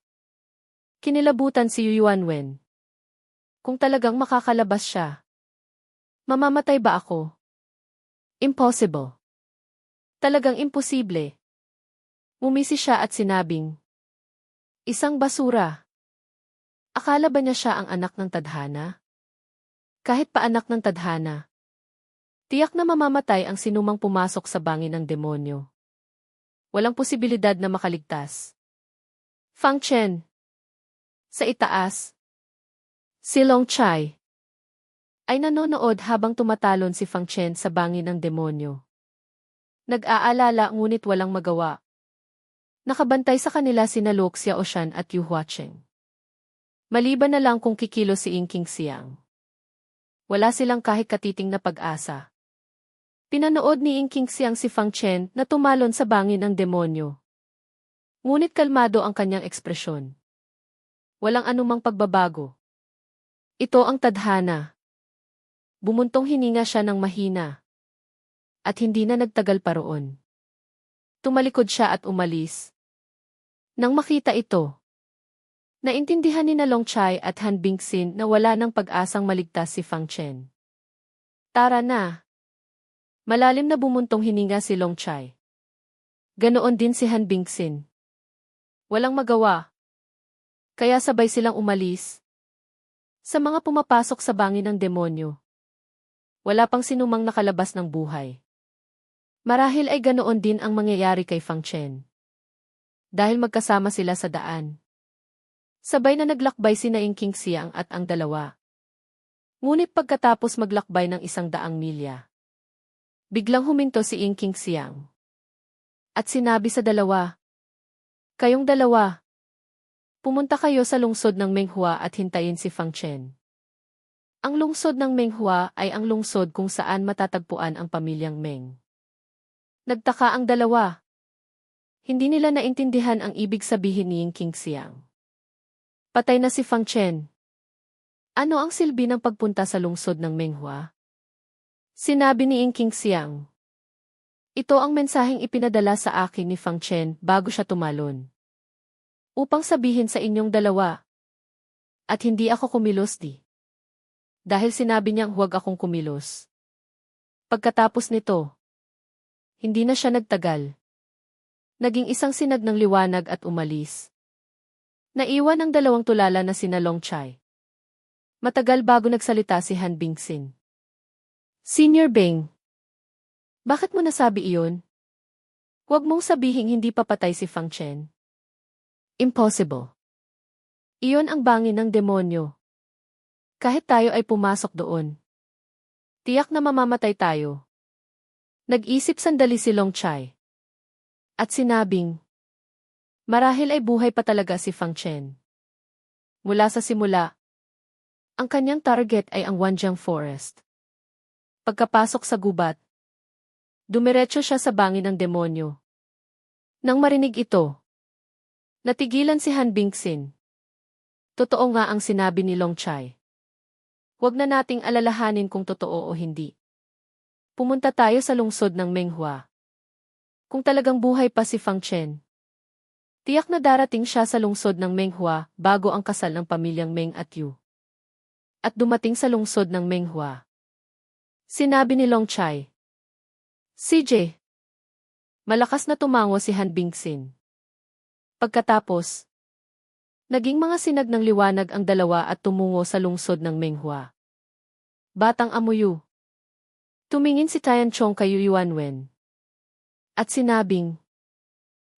Kinilabutan si Yuan Wen. Kung talagang makakalabas siya, mamamatay ba ako? Impossible. Talagang imposible. Ngumisi siya at sinabing, isang basura. Akala ba niya siya ang anak ng tadhana? Kahit pa anak ng tadhana, tiyak na mamamatay ang sinumang pumasok sa bangin ng demonyo. Walang posibilidad na makaligtas. Fang Chen. Sa itaas, si Long Chai ay nanonood habang tumatalon si Fang Chen sa bangin ng demonyo. Nag-aalala ngunit walang magawa. Nakabantay sa kanila sina Luke Xiaoshan at Yu Huacheng. Maliban na lang kung kikilo si King Xiang. Wala silang kahit katiting na pag-asa. Pinanood ni King Xiang si Fang Chen na tumalon sa bangin ng demonyo. Ngunit kalmado ang kanyang ekspresyon. Walang anumang pagbabago. Ito ang tadhana. Bumuntong hininga siya ng mahina. At hindi na nagtagal pa roon. Tumalikod siya at umalis. Nang makita ito, naintindihan ni na Long Chai at Han Bingxin na wala ng pag-asang maligtas si Fang Chen. Tara na. Malalim na bumuntong hininga si Long Chai. Ganoon din si Han Bingxin. Walang magawa. Kaya sabay silang umalis. Sa mga pumapasok sa bangin ng demonyo, wala pang sinumang nakalabas ng buhay. Marahil ay ganoon din ang mangyayari kay Fang Chen. Dahil magkasama sila sa daan. Sabay na naglakbay sina King Xiang at ang dalawa. Ngunit pagkatapos maglakbay ng 100 milya, biglang huminto si King Xiang. At sinabi sa dalawa, kayong dalawa, pumunta kayo sa lungsod ng Menghua at hintayin si Fang Chen. Ang lungsod ng Menghua ay ang lungsod kung saan matatagpuan ang pamilyang Meng. Nagtaka ang dalawa. Hindi nila naintindihan ang ibig sabihin ni King Xiang. Patay na si Fang Chen. Ano ang silbi ng pagpunta sa lungsod ng Menghua? Sinabi ni King Xiang. Ito ang mensaheng ipinadala sa akin ni Fang Chen bago siya tumalon. Upang sabihin sa inyong dalawa. At hindi ako kumilos di. Dahil sinabi niyang huwag akong kumilos. Pagkatapos nito, hindi na siya nagtagal. Naging isang sinag ng liwanag at umalis. Naiwan ang 2 tulala na sina Long Chai. Matagal bago nagsalita si Han Bingxin. Senior Beng. Bakit mo nasabi iyon? Huwag mong sabihing hindi pa patay si Fang Chen. Impossible. Iyon ang bangin ng demonyo. Kahit tayo ay pumasok doon, tiyak na mamamatay tayo. Nag-isip sandali si Long Chai. At sinabing, marahil ay buhay pa talaga si Fang Chen. Mula sa simula, ang kanyang target ay ang Wanjiang Forest. Pagkapasok sa gubat, dumiretso siya sa bangin ng demonyo. Nang marinig ito, natigilan si Han Bingxin. Totoo nga ang sinabi ni Long Chai. Huwag na nating alalahanin kung totoo o hindi. Pumunta tayo sa lungsod ng Menghua. Kung talagang buhay pa si Fang Chen, tiyak na darating siya sa lungsod ng Menghua bago ang kasal ng pamilyang Meng at Yu. At dumating sa lungsod ng Menghua. Sinabi ni Long Chai. CJ. Malakas na tumango si Han Bingxin. Pagkatapos, naging mga sinag ng liwanag ang dalawa at tumungo sa lungsod ng Menghua. Batang Amuyu. Tumingin si Tian Chong kay Yu Yuanwen. At sinabing,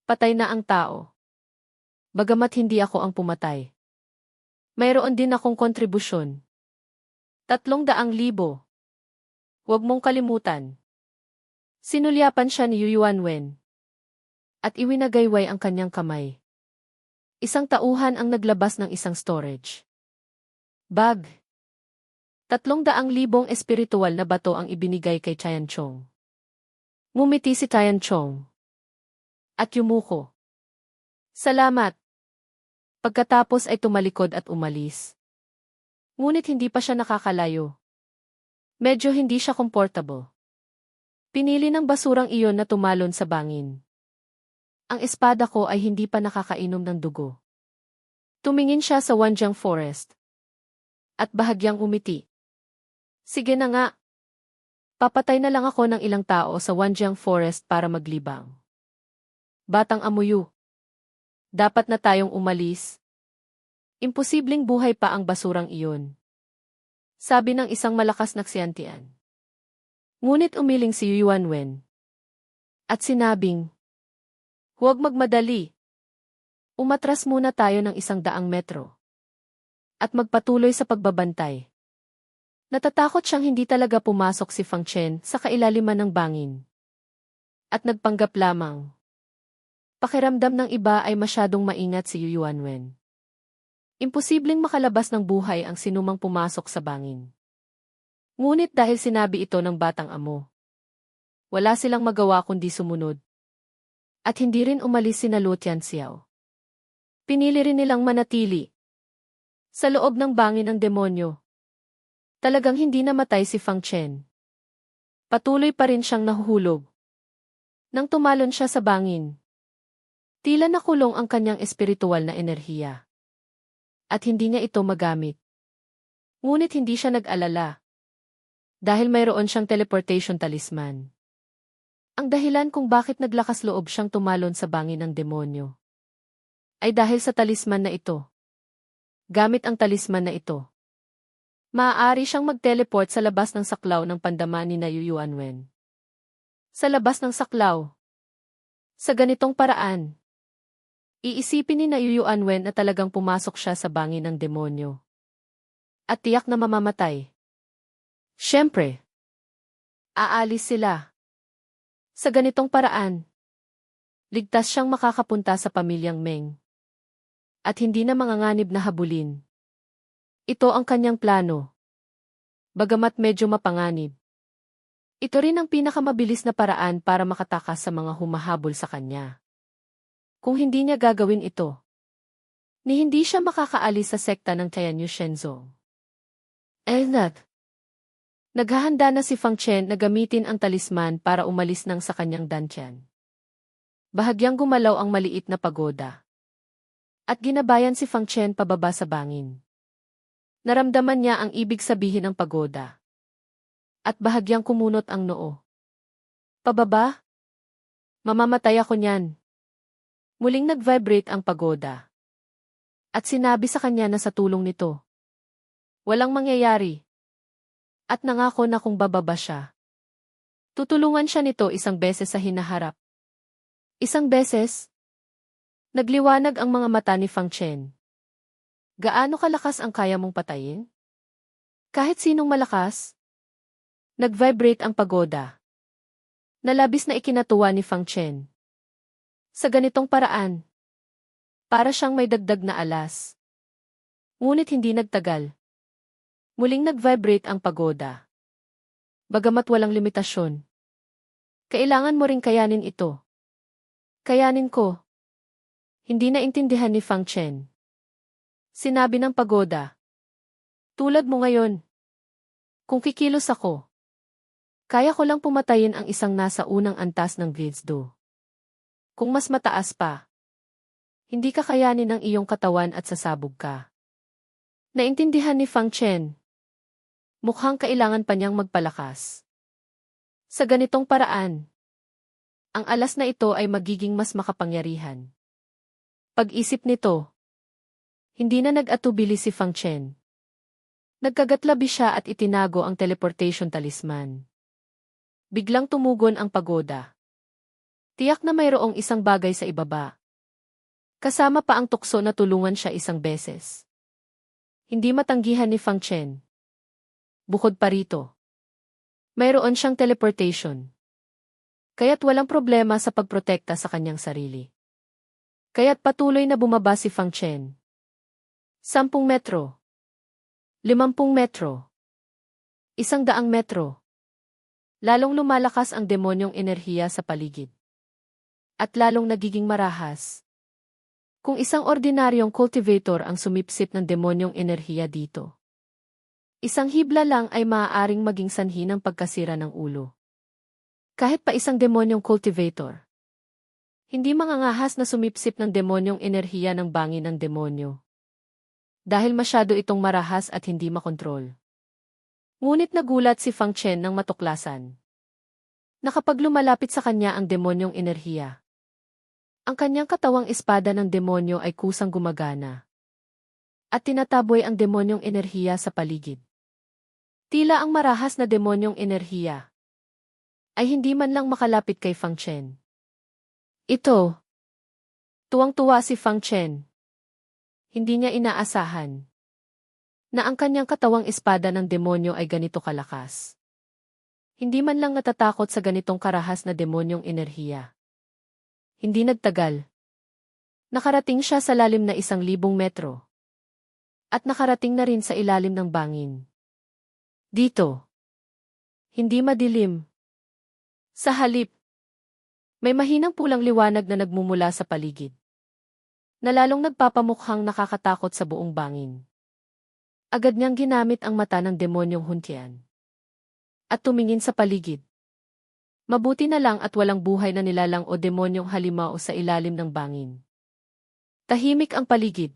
patay na ang tao. Bagamat hindi ako ang pumatay. Mayroon din akong kontribusyon. 300,000. Huwag mong kalimutan. Sinulyapan siya ni Yu Yuanwen. At iwinagayway ang kanyang kamay. Isang tauhan ang naglabas ng isang storage bag. 300,000 espiritual na bato ang ibinigay kay Tian Chong. Ngumiti si Tian Chong. At yumuko. Salamat. Pagkatapos ay tumalikod at umalis. Ngunit hindi pa siya nakakalayo. Medyo hindi siya comfortable. Pinili ng basurang iyon na tumalon sa bangin. Ang espada ko ay hindi pa nakakainom ng dugo. Tumingin siya sa Wanjiang Forest. At bahagyang umiti. Sige na nga. Papatay na lang ako ng ilang tao sa Wanjiang Forest para maglibang. Batang Amuyu. Dapat na tayong umalis. Imposibleng buhay pa ang basurang iyon. Sabi ng isang malakas na ksiantian. Ngunit umiling si Yu Yuanwen. At sinabing, huwag magmadali. Umatras muna tayo ng 100 metro. At magpatuloy sa pagbabantay. Natatakot siyang hindi talaga pumasok si Fang Chen sa kailaliman ng bangin. At nagpanggap lamang. Pakiramdam ng iba ay masyadong maingat si Yu Yuanwen. Imposibleng makalabas ng buhay ang sinumang pumasok sa bangin. Ngunit dahil sinabi ito ng batang amo, wala silang magawa kundi sumunod. At hindi rin umalis sina Luo Tianxiao. Pinili rin nilang manatili sa loob ng bangin ng demonyo. Talagang hindi namatay si Fang Chen. Patuloy pa rin siyang nahuhulog. Nang tumalon siya sa bangin, tila nakulong ang kanyang espiritual na enerhiya. At hindi niya ito magamit. Ngunit hindi siya nag-alala. Dahil mayroon siyang teleportation talisman. Ang dahilan kung bakit naglakas loob siyang tumalon sa bangin ng demonyo ay dahil sa talisman na ito. Gamit ang talisman na ito, maaari siyang mag-teleport sa labas ng saklaw ng pandaman ni Yu Yuanwen. Sa labas ng saklaw. Sa ganitong paraan, iisipin ni Yu Yuanwen na talagang pumasok siya sa bangin ng demonyo. At tiyak na mamamatay. Siyempre, aalis sila. Sa ganitong paraan, ligtas siyang makakapunta sa pamilyang Meng. At hindi na manganganib na habulin. Ito ang kanyang plano. Bagamat medyo mapanganib. Ito rin ang pinakamabilis na paraan para makatakas sa mga humahabol sa kanya. Kung hindi niya gagawin ito, ni hindi siya makakaalis sa sekta ng Tianyu Shenzong. Naghahanda na si Fang Chen na gamitin ang talisman para umalis nang sa kanyang dantian. Bahagyang gumalaw ang maliit na pagoda. At ginabayan si Fang Chen pababa sa bangin. Naramdaman niya ang ibig sabihin ng pagoda. At bahagyang kumunot ang noo. Pababa? Mamamatay ako niyan. Muling nag-vibrate ang pagoda. At sinabi sa kanya na sa tulong nito, walang mangyayari. At nangako na kung bababa siya, tutulungan siya nito isang beses sa hinaharap. Isang beses, nagliwanag ang mga mata ni Fang Chen. Gaano kalakas ang kaya mong patayin? Kahit sinong malakas? Nag-vibrate ang pagoda. Nalabis na ikinatuwa ni Fang Chen. Sa ganitong paraan, para siyang may dagdag na alas. Ngunit hindi nagtagal. Muling nag-vibrate ang pagoda. Bagamat walang limitasyon. Kailangan mo ring kayanin ito. Kayanin ko. Hindi naintindihan ni Fang Chen. Sinabi ng pagoda. Tulad mo ngayon. Kung kikilos ako, kaya ko lang pumatayin ang isang nasa unang antas ng Gizdo. Kung mas mataas pa, hindi kakayanin ang iyong katawan at sasabog ka. Naintindihan ni Fang Chen. Mukhang kailangan pa niyang magpalakas. Sa ganitong paraan, ang alas na ito ay magiging mas makapangyarihan. Pag-isip nito, hindi na nag-atubili si Fang Chen. Nagkagatlabi siya at itinago ang teleportation talisman. Biglang tumugon ang pagoda. Tiyak na mayroong isang bagay sa ibaba. Kasama pa ang tukso na tulungan siya isang beses. Hindi matanggihan ni Fang Chen. Bukod pa rito, mayroon siyang teleportation. Kaya't walang problema sa pagprotekta sa kanyang sarili. Kaya't patuloy na bumaba si Fang Chen. 10 metro. 50 metro. 100 metro. Lalong lumalakas ang demonyong enerhiya sa paligid. At lalong nagiging marahas. Kung isang ordinaryong cultivator ang sumipsip ng demonyong enerhiya dito, isang hibla lang ay maaaring maging sanhi ng pagkasira ng ulo. Kahit pa isang demonyong cultivator, hindi mangangahas na sumipsip ng demonyong enerhiya ng bangin ng demonyo. Dahil masyado itong marahas at hindi makontrol. Ngunit nagulat si Fang Chen nang matuklasan na kapag lumalapit sa kanya ang demonyong enerhiya, ang kanyang katawang espada ng demonyo ay kusang gumagana at tinataboy ang demonyong enerhiya sa paligid. Tila ang marahas na demonyong enerhiya ay hindi man lang makalapit kay Fang Chen. Ito. Tuwang-tuwa si Fang Chen. Hindi niya inaasahan na ang kanyang katawang espada ng demonyo ay ganito kalakas. Hindi man lang natatakot sa ganitong karahas na demonyong enerhiya. Hindi nagtagal. Nakarating siya sa lalim na 1,000 metro. At nakarating na rin sa ilalim ng bangin. Dito. Hindi madilim. Sa halip, may mahinang pulang liwanag na nagmumula sa paligid, na lalong nagpapamukhang nakakatakot sa buong bangin. Agad niyang ginamit ang mata ng demonyong Huntian at tumingin sa paligid. Mabuti na lang at walang buhay na nilalang o demonyong halimao sa ilalim ng bangin. Tahimik ang paligid.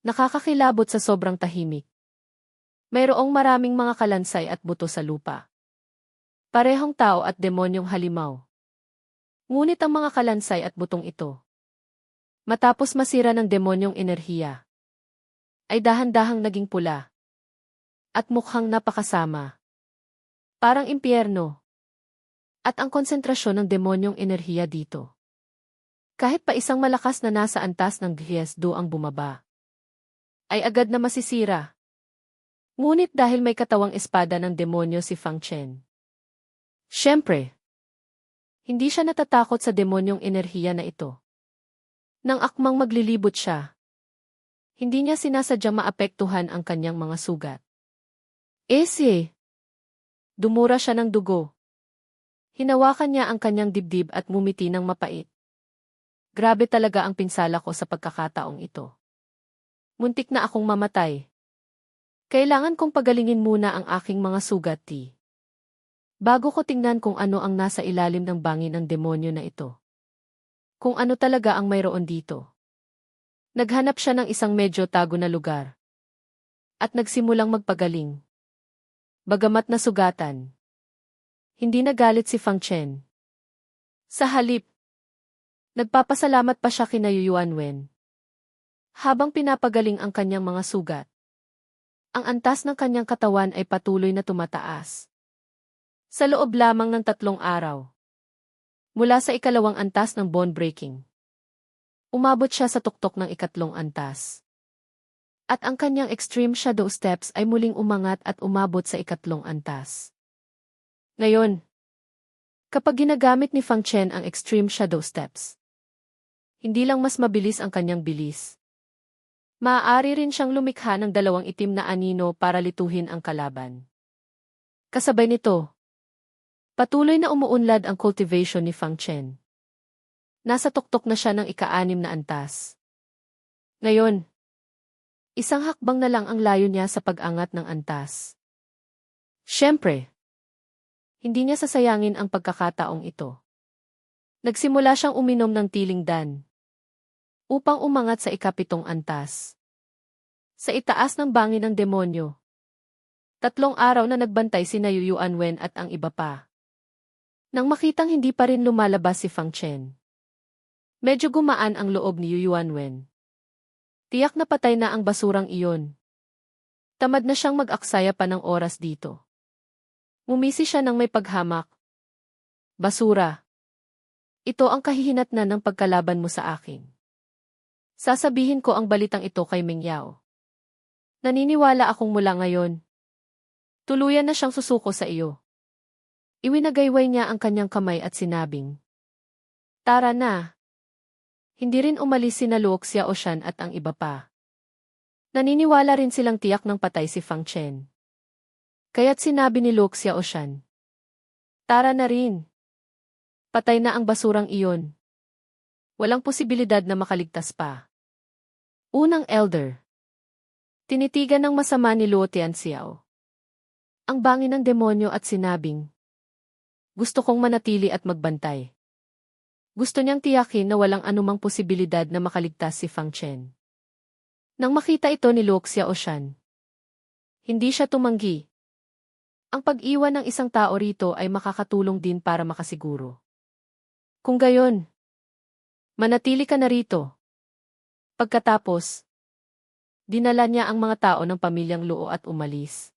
Nakakakilabot sa sobrang tahimik. Mayroong maraming mga kalansay at buto sa lupa. Parehong tao at demonyong halimaw. Ngunit ang mga kalansay at butong ito, matapos masira ng demonyong enerhiya, ay dahan-dahang naging pula. At mukhang napakasama. Parang impyerno. At ang konsentrasyon ng demonyong enerhiya dito, kahit pa isang malakas na nasa antas ng Ghiesdo ang bumaba, ay agad na masisira. Ngunit dahil may katawang espada ng demonyo si Fang Chen, siyempre, hindi siya natatakot sa demonyong enerhiya na ito. Nang akmang maglilibot siya, hindi niya sinasadyang maapektuhan ang kanyang mga sugat. Dumura siya ng dugo. Hinawakan niya ang kanyang dibdib at ngumiti ng mapait. Grabe talaga ang pinsala ko sa pagkakataong ito. Muntik na akong mamatay. Kailangan kong pagalingin muna ang aking mga sugat, bago ko tingnan kung ano ang nasa ilalim ng bangin ng demonyo na ito. Kung ano talaga ang mayroon dito. Naghanap siya ng isang medyo tago na lugar. At nagsimulang magpagaling. Bagamat nasugatan, hindi nagalit si Fang Chen. Sa halip, nagpapasalamat pa siya kina Yuan Wen. Habang pinapagaling ang kanyang mga sugat, ang antas ng kanyang katawan ay patuloy na tumataas. Sa loob lamang ng 3 araw, Mula sa ikalawang antas ng bone breaking, umabot siya sa tuktok ng ikatlong antas. At ang kanyang extreme shadow steps ay muling umangat at umabot sa ikatlong antas. Ngayon, kapag ginagamit ni Fang Chen ang extreme shadow steps, hindi lang mas mabilis ang kanyang bilis. Maaari rin siyang lumikha ng dalawang itim na anino para lituhin ang kalaban. Kasabay nito, patuloy na umuunlad ang cultivation ni Fang Chen. Nasa tuktok na siya ng ika-6 na antas. Ngayon, isang hakbang na lang ang layo niya sa pag-angat ng antas. Siyempre, hindi niya sasayangin ang pagkakataong ito. Nagsimula siyang uminom ng tiling dan upang umangat sa ika-7 antas. Sa itaas ng bangin ng demonyo, 3 araw na nagbantay sina Yu Yuanwen at ang iba pa. Nang makitang hindi pa rin lumalabas si Fang Chen, medyo gumaan ang loob ni Yu Yuanwen. Tiyak na patay na ang basurang iyon. Tamad na siyang mag-aksaya pa ng oras dito. Ngumisi siya ng may paghamak. Basura. Ito ang kahihinatnan ng pagkalaban mo sa akin. Sasabihin ko ang balitang ito kay Meng Yao. Naniniwala akong mula ngayon, tuluyan na siyang susuko sa iyo. Iwinagayway niya ang kanyang kamay at sinabing, "Tara na." Hindi rin umalis sina Luo Xiaoshan at ang iba pa. Naniniwala rin silang tiyak ng patay si Fang Chen. Kaya't sinabi ni Luo Xiaoshan, "Tara na rin. Patay na ang basurang iyon. Walang posibilidad na makaligtas pa." Unang elder. Tinitigan ng masama ni Luo Tianxiao ang bangin ng demonyo at sinabing, "Gusto kong manatili at magbantay." Gusto niyang tiyakin na walang anumang posibilidad na makaligtas si Fang Chen. Nang makita ito ni Luo Xiaoshan, hindi siya tumanggi. Ang pag-iwan ng isang tao rito ay makakatulong din para makasiguro. Kung gayon, manatili ka na rito. Pagkatapos, dinala niya ang mga tao ng pamilyang Luo at umalis.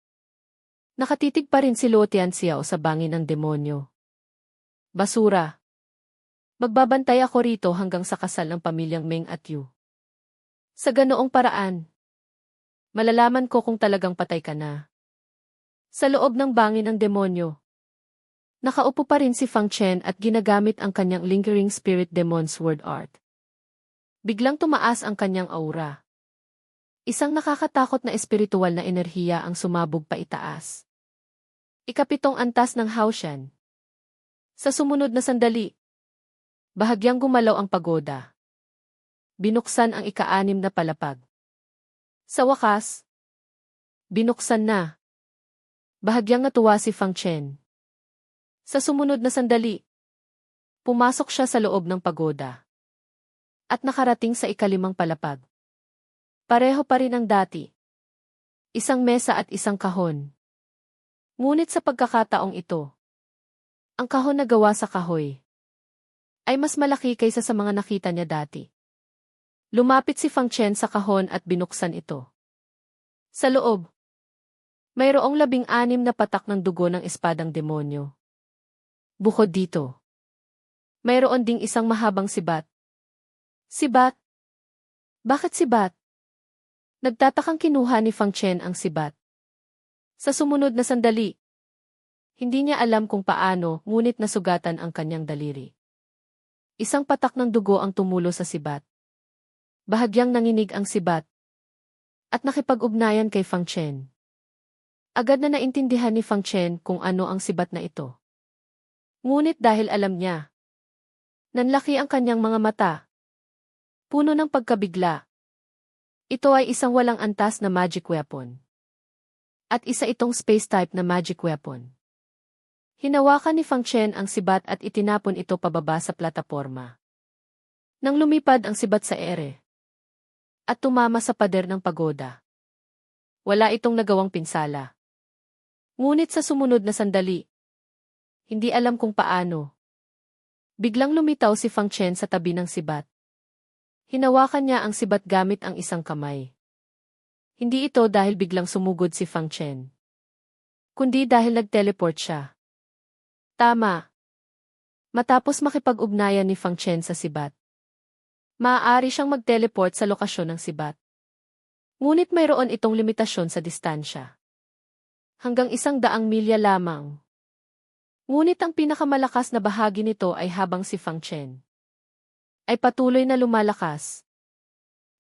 Nakatitig pa rin si Luo Tianxiao sa bangin ng demonyo. Basura. Magbabantay ako rito hanggang sa kasal ng pamilyang Meng at Yu. Sa ganoong paraan, malalaman ko kung talagang patay ka na. Sa loob ng bangin ng demonyo, nakaupo pa rin si Fang Chen at ginagamit ang kanyang lingering spirit demon sword art. Biglang tumaas ang kanyang aura. Isang nakakatakot na espiritual na enerhiya ang sumabog pa itaas. Ika-7 antas ng Haoshan. Sa sumunod na sandali, bahagyang gumalaw ang pagoda. Binuksan ang ika-6 na palapag. Sa wakas, binuksan na. Bahagyang natuwa si Fang Chen. Sa sumunod na sandali, pumasok siya sa loob ng pagoda. At nakarating sa ika-5 palapag. Pareho pa rin ang dati. Isang mesa at isang kahon. Ngunit sa pagkakataong ito, ang kahon na gawa sa kahoy ay mas malaki kaysa sa mga nakita niya dati. Lumapit si Fang Chen sa kahon at binuksan ito. Sa loob, mayroong 16 na patak ng dugo ng espadang demonyo. Bukod dito, mayroon ding isang mahabang sibat. Sibat? Bakit sibat? Nagtatakang kinuha ni Fang Chen ang sibat. Sa sumunod na sandali, hindi niya alam kung paano, ngunit nasugatan ang kanyang daliri. Isang patak ng dugo ang tumulo sa sibat. Bahagyang nanginig ang sibat. At nakipag-ugnayan kay Fang Chen. Agad na naintindihan ni Fang Chen kung ano ang sibat na ito. Ngunit dahil alam niya, nanlaki ang kanyang mga mata. Puno ng pagkabigla. Ito ay isang walang antas na magic weapon. At isa itong space-type na magic weapon. Hinawakan ni Fang Chen ang sibat at itinapon ito pababa sa plataporma. Nang lumipad ang sibat sa ere at tumama sa pader ng pagoda, wala itong nagawang pinsala. Ngunit sa sumunod na sandali, hindi alam kung paano, biglang lumitaw si Fang Chen sa tabi ng sibat. Hinawakan niya ang sibat gamit ang isang kamay. Hindi ito dahil biglang sumugod si Fang Chen, kundi dahil nag-teleport siya. Tama. Matapos makipag-ugnayan ni Fang Chen sa sibat, maaari siyang mag-teleport sa lokasyon ng sibat. Ngunit mayroon itong limitasyon sa distansya. Hanggang 100 milya lamang. Ngunit ang pinakamalakas na bahagi nito ay habang si Fang Chen ay patuloy na lumalakas.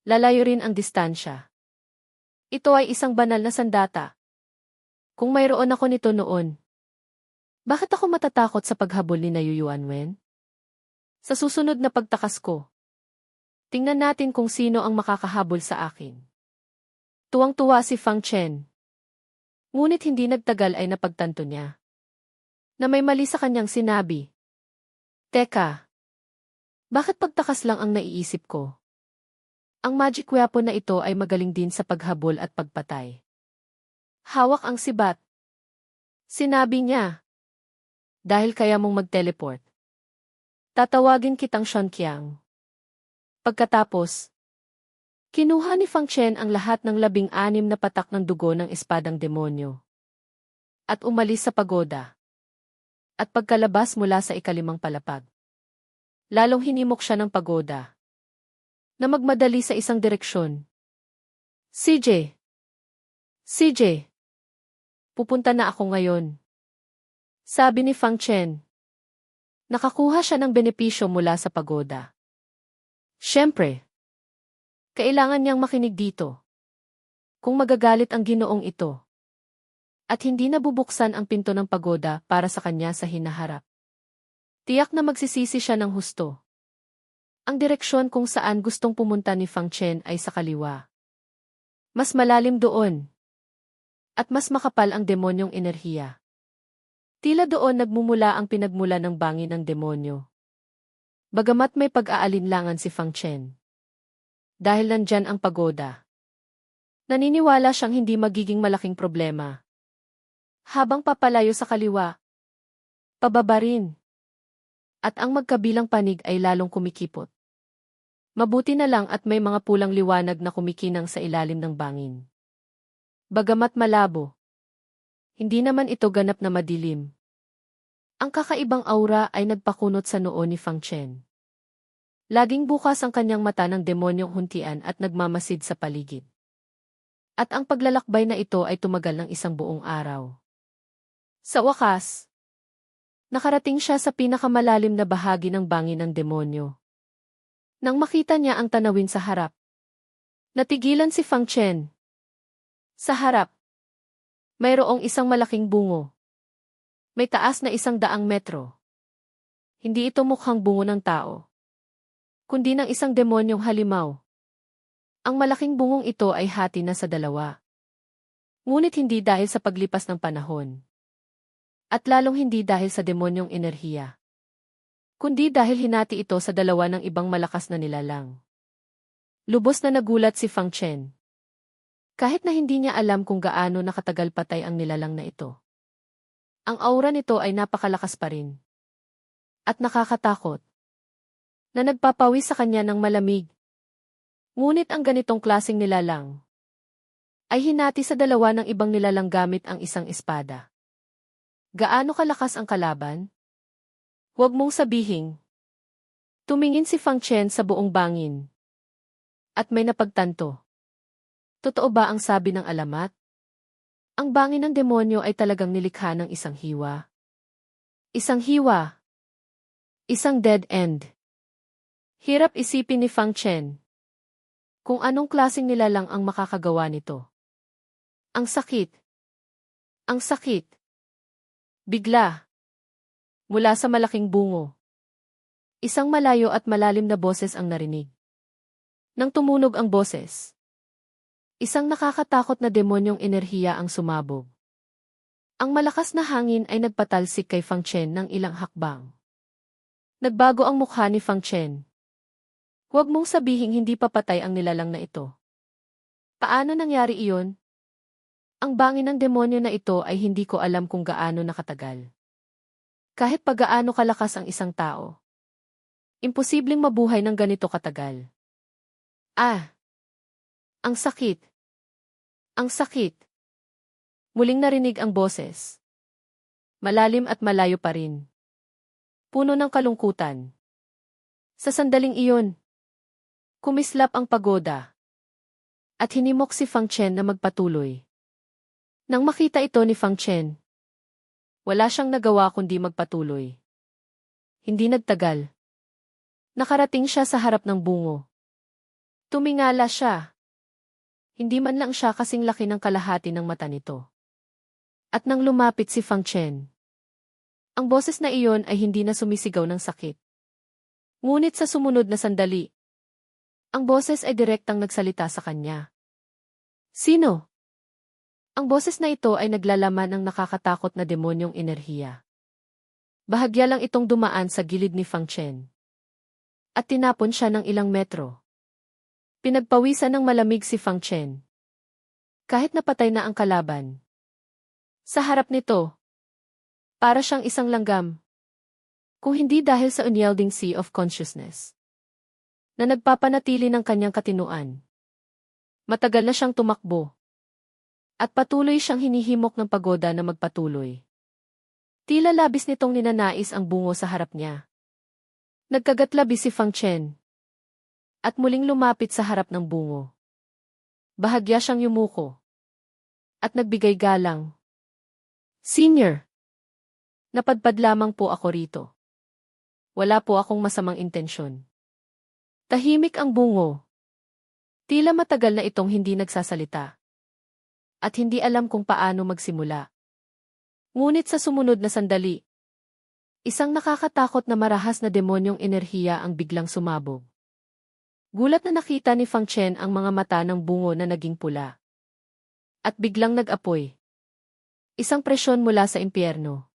Lalayo rin ang distansya. Ito ay isang banal na sandata. Kung mayroon ako nito noon, bakit ako matatakot sa paghabol ni na Yu Yuanwen? Sa susunod na pagtakas ko, tingnan natin kung sino ang makakahabol sa akin. Tuwang-tuwa si Fang Chen. Ngunit hindi nagtagal ay napagtanto niya na may mali sa kanyang sinabi. Teka, bakit pagtakas lang ang naiisip ko? Ang magic weapon na ito ay magaling din sa paghabol at pagpatay. Hawak ang sibat. Sinabi niya. Dahil kaya mong mag-teleport, tatawagin kitang Shan Qiang. Pagkatapos, kinuha ni Fang Chen ang lahat ng 16 na patak ng dugo ng espadang demonyo at umalis sa pagoda. At pagkalabas mula sa ikalimang palapag, lalong hinimok siya ng pagoda na magmadali sa isang direksyon. CJ! CJ! Pupunta na ako ngayon. Sabi ni Fang Chen. Nakakuha siya ng benepisyo mula sa pagoda. Siyempre, kailangan niyang makinig dito. Kung magagalit ang ginoong ito, at hindi nabubuksan ang pinto ng pagoda para sa kanya sa hinaharap, tiyak na magsisisi siya ng husto. Ang direksyon kung saan gustong pumunta ni Fang Chen ay sa kaliwa. Mas malalim doon. At mas makapal ang demonyong enerhiya. Tila doon nagmumula ang pinagmula ng bangin ng demonyo. Bagamat may pag-aalinlangan si Fang Chen. Dahil nandyan ang pagoda. Naniniwala siyang hindi magiging malaking problema. Habang papalayo sa kaliwa, pababa rin. At ang magkabilang panig ay lalong kumikipot. Mabuti na lang at may mga pulang liwanag na kumikinang sa ilalim ng bangin. Bagamat malabo, hindi naman ito ganap na madilim. Ang kakaibang aura ay nagpakunot sa noo ni Fang Chen. Laging bukas ang kanyang mata ng demonyong huntian at nagmamasid sa paligid. At ang paglalakbay na ito ay tumagal ng isang buong araw. Sa wakas, nakarating siya sa pinakamalalim na bahagi ng bangin ng demonyo. Nang makita niya ang tanawin sa harap, natigilan si Fang Chen. Sa harap, mayroong isang malaking bungo. May taas na 100 metro. Hindi ito mukhang bungo ng tao, kundi ng isang demonyong halimaw. Ang malaking bungong ito ay hati na sa dalawa. Ngunit hindi dahil sa paglipas ng panahon. At lalong hindi dahil sa demonyong enerhiya. Kundi dahil hinati ito sa dalawa ng ibang malakas na nilalang. Lubos na nagulat si Fang Chen. Kahit na hindi niya alam kung gaano nakatagal patay ang nilalang na ito. Ang aura nito ay napakalakas pa rin. At nakakatakot. Na nagpapawis sa kanya ng malamig. Ngunit ang ganitong klaseng nilalang ay hinati sa dalawa ng ibang nilalang gamit ang isang espada. Gaano kalakas ang kalaban? Huwag mong sabihin. Tumingin si Fang Chen sa buong bangin. At may napagtanto. Totoo ba ang sabi ng alamat? Ang bangin ng demonyo ay talagang nilikha ng isang hiwa. Isang hiwa. Isang dead end. Hirap isipin ni Fang Chen. Kung anong klaseng nilalang ang makakagawa nito. Ang sakit. Ang sakit. Bigla. Mula sa malaking bungo. Isang malayo at malalim na boses ang narinig. Nang tumunog ang boses, isang nakakatakot na demonyong enerhiya ang sumabog. Ang malakas na hangin ay nagpatalsik kay Fang Chen ng ilang hakbang. Nagbago ang mukha ni Fang Chen. Huwag mong sabihing hindi papatay ang nilalang na ito. Paano nangyari iyon? Ang bangin ng demonyo na ito ay hindi ko alam kung gaano nakatagal. Kahit pa gaano kalakas ang isang tao, imposibleng mabuhay ng ganito katagal. Ah! Ang sakit! Ang sakit! Muling narinig ang boses. Malalim at malayo pa rin. puno ng kalungkutan. Sa sandaling iyon, kumislap ang pagoda. At hinimok si Fang Chen na magpatuloy. Nang makita ito ni Fang Chen, wala siyang nagawa kundi magpatuloy. Hindi nagtagal. Nakarating siya sa harap ng bungo. Tumingala siya. Hindi man lang siya kasing laki ng kalahati ng mata nito. At nang lumapit si Fang Chen, ang boses na iyon ay hindi na sumisigaw ng sakit. Ngunit sa sumunod na sandali, ang boses ay direktang nagsalita sa kanya. Sino? Ang boses na ito ay naglalaman ng nakakatakot na demonyong enerhiya. Bahagya lang itong dumaan sa gilid ni Fang Chen. At tinapon siya ng ilang metro. Pinagpawisan ng malamig si Fang Chen. Kahit napatay na ang kalaban. Sa harap nito, para siyang isang langgam. Kung hindi dahil sa unyielding sea of consciousness na nagpapanatili ng kanyang katinuan. Matagal na siyang tumakbo. At patuloy siyang hinihimok ng pagoda na magpatuloy. Tila labis nitong ninanais ang bungo sa harap niya. Nagkagat-labis si Fang Chen. At muling lumapit sa harap ng bungo. Bahagya siyang yumuko. At nagbigay galang. Senior. Napadpad lamang po ako rito. Wala po akong masamang intensyon. Tahimik ang bungo. Tila matagal na itong hindi nagsasalita. At hindi alam kung paano magsimula. Ngunit sa sumunod na sandali, isang nakakatakot na marahas na demonyong enerhiya ang biglang sumabog. Gulat na nakita ni Fang Chen ang mga mata ng bungo na naging pula. At biglang nag-apoy. Isang presyon mula sa impyerno.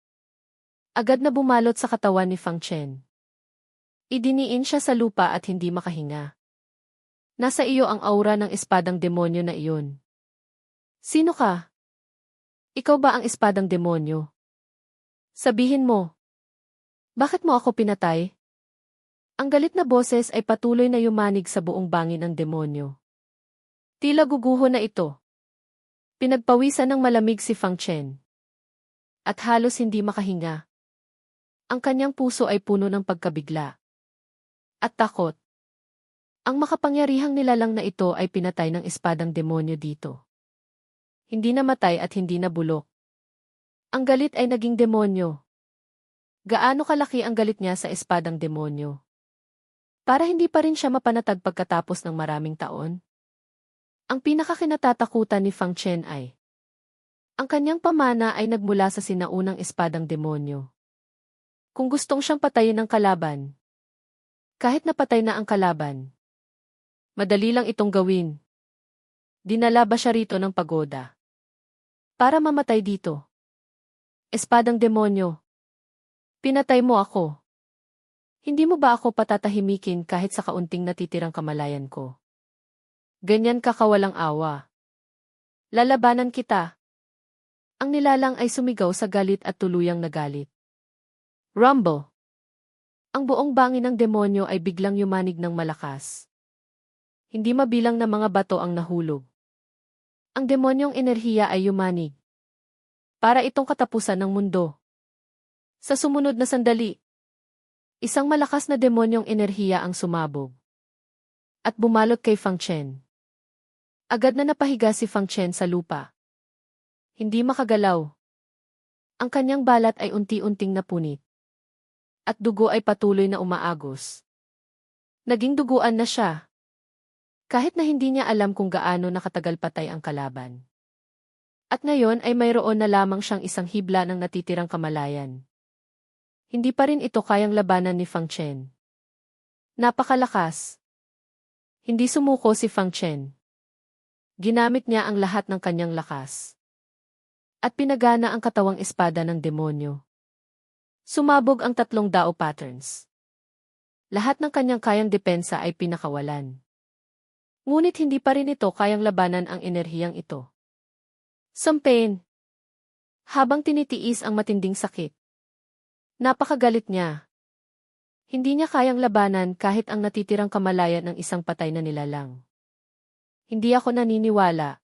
Agad na bumalot sa katawan ni Fang Chen. Idiniin siya sa lupa at hindi makahinga. Nasa iyo ang aura ng espadang demonyo na iyon. Sino ka? Ikaw ba ang espadang demonyo? Sabihin mo. Bakit mo ako pinatay? Ang galit na boses ay patuloy na yumanig sa buong bangin ng demonyo. Tila guguho na ito. Pinagpawisan ng malamig si Fang Chen. At halos hindi makahinga. Ang kanyang puso ay puno ng pagkabigla. At takot. Ang makapangyarihang nilalang na ito ay pinatay ng espadang demonyo dito. Hindi namatay at hindi nabulok. Ang galit ay naging demonyo. Gaano kalaki ang galit niya sa espadang demonyo? Para hindi pa rin siya mapanatag pagkatapos ng maraming taon? Ang pinakakinatatakutan ni Fang Chen ay ang kanyang pamana ay nagmula sa sinaunang espadang demonyo. Kung gustong siyang patayin ng kalaban, kahit napatay na ang kalaban, madali lang itong gawin. Dinala ba siya rito ng pagoda para mamatay dito? Espadang demonyo, pinatay mo ako. Hindi mo ba ako patatahimikin kahit sa kaunting natitirang kamalayan ko? Ganyan ka kawalang awa. Lalabanan kita. Ang nilalang ay sumigaw sa galit at tuluyang nagalit. Rumble. Ang buong bangin ng demonyo ay biglang yumanig ng malakas. Hindi mabilang na mga bato ang nahulog. Ang demonyong enerhiya ay yumanig. Para itong katapusan ng mundo. Sa sumunod na sandali, isang malakas na demonyong enerhiya ang sumabog. At bumalot kay Fang Chen. Agad na napahiga si Fang Chen sa lupa. Hindi makagalaw. Ang kanyang balat ay unti-unting napunit. At dugo ay patuloy na umaagos. Naging duguan na siya. Kahit na hindi niya alam kung gaano nakatagal patay ang kalaban. At ngayon ay mayroon na lamang siyang isang hibla ng natitirang kamalayan. Hindi pa rin ito kayang labanan ni Fang Chen. Napakalakas. Hindi sumuko si Fang Chen. Ginamit niya ang lahat ng kanyang lakas. At pinagana ang katawang espada ng demonyo. Sumabog ang 3 Dao patterns. Lahat ng kanyang kayang depensa ay pinakawalan. Ngunit hindi pa rin ito kayang labanan ang enerhiyang ito. Sampain. Habang tinitiis ang matinding sakit. Napakagalit niya. Hindi niya kayang labanan kahit ang natitirang kamalayan ng isang patay na nilalang. Hindi ako naniniwala.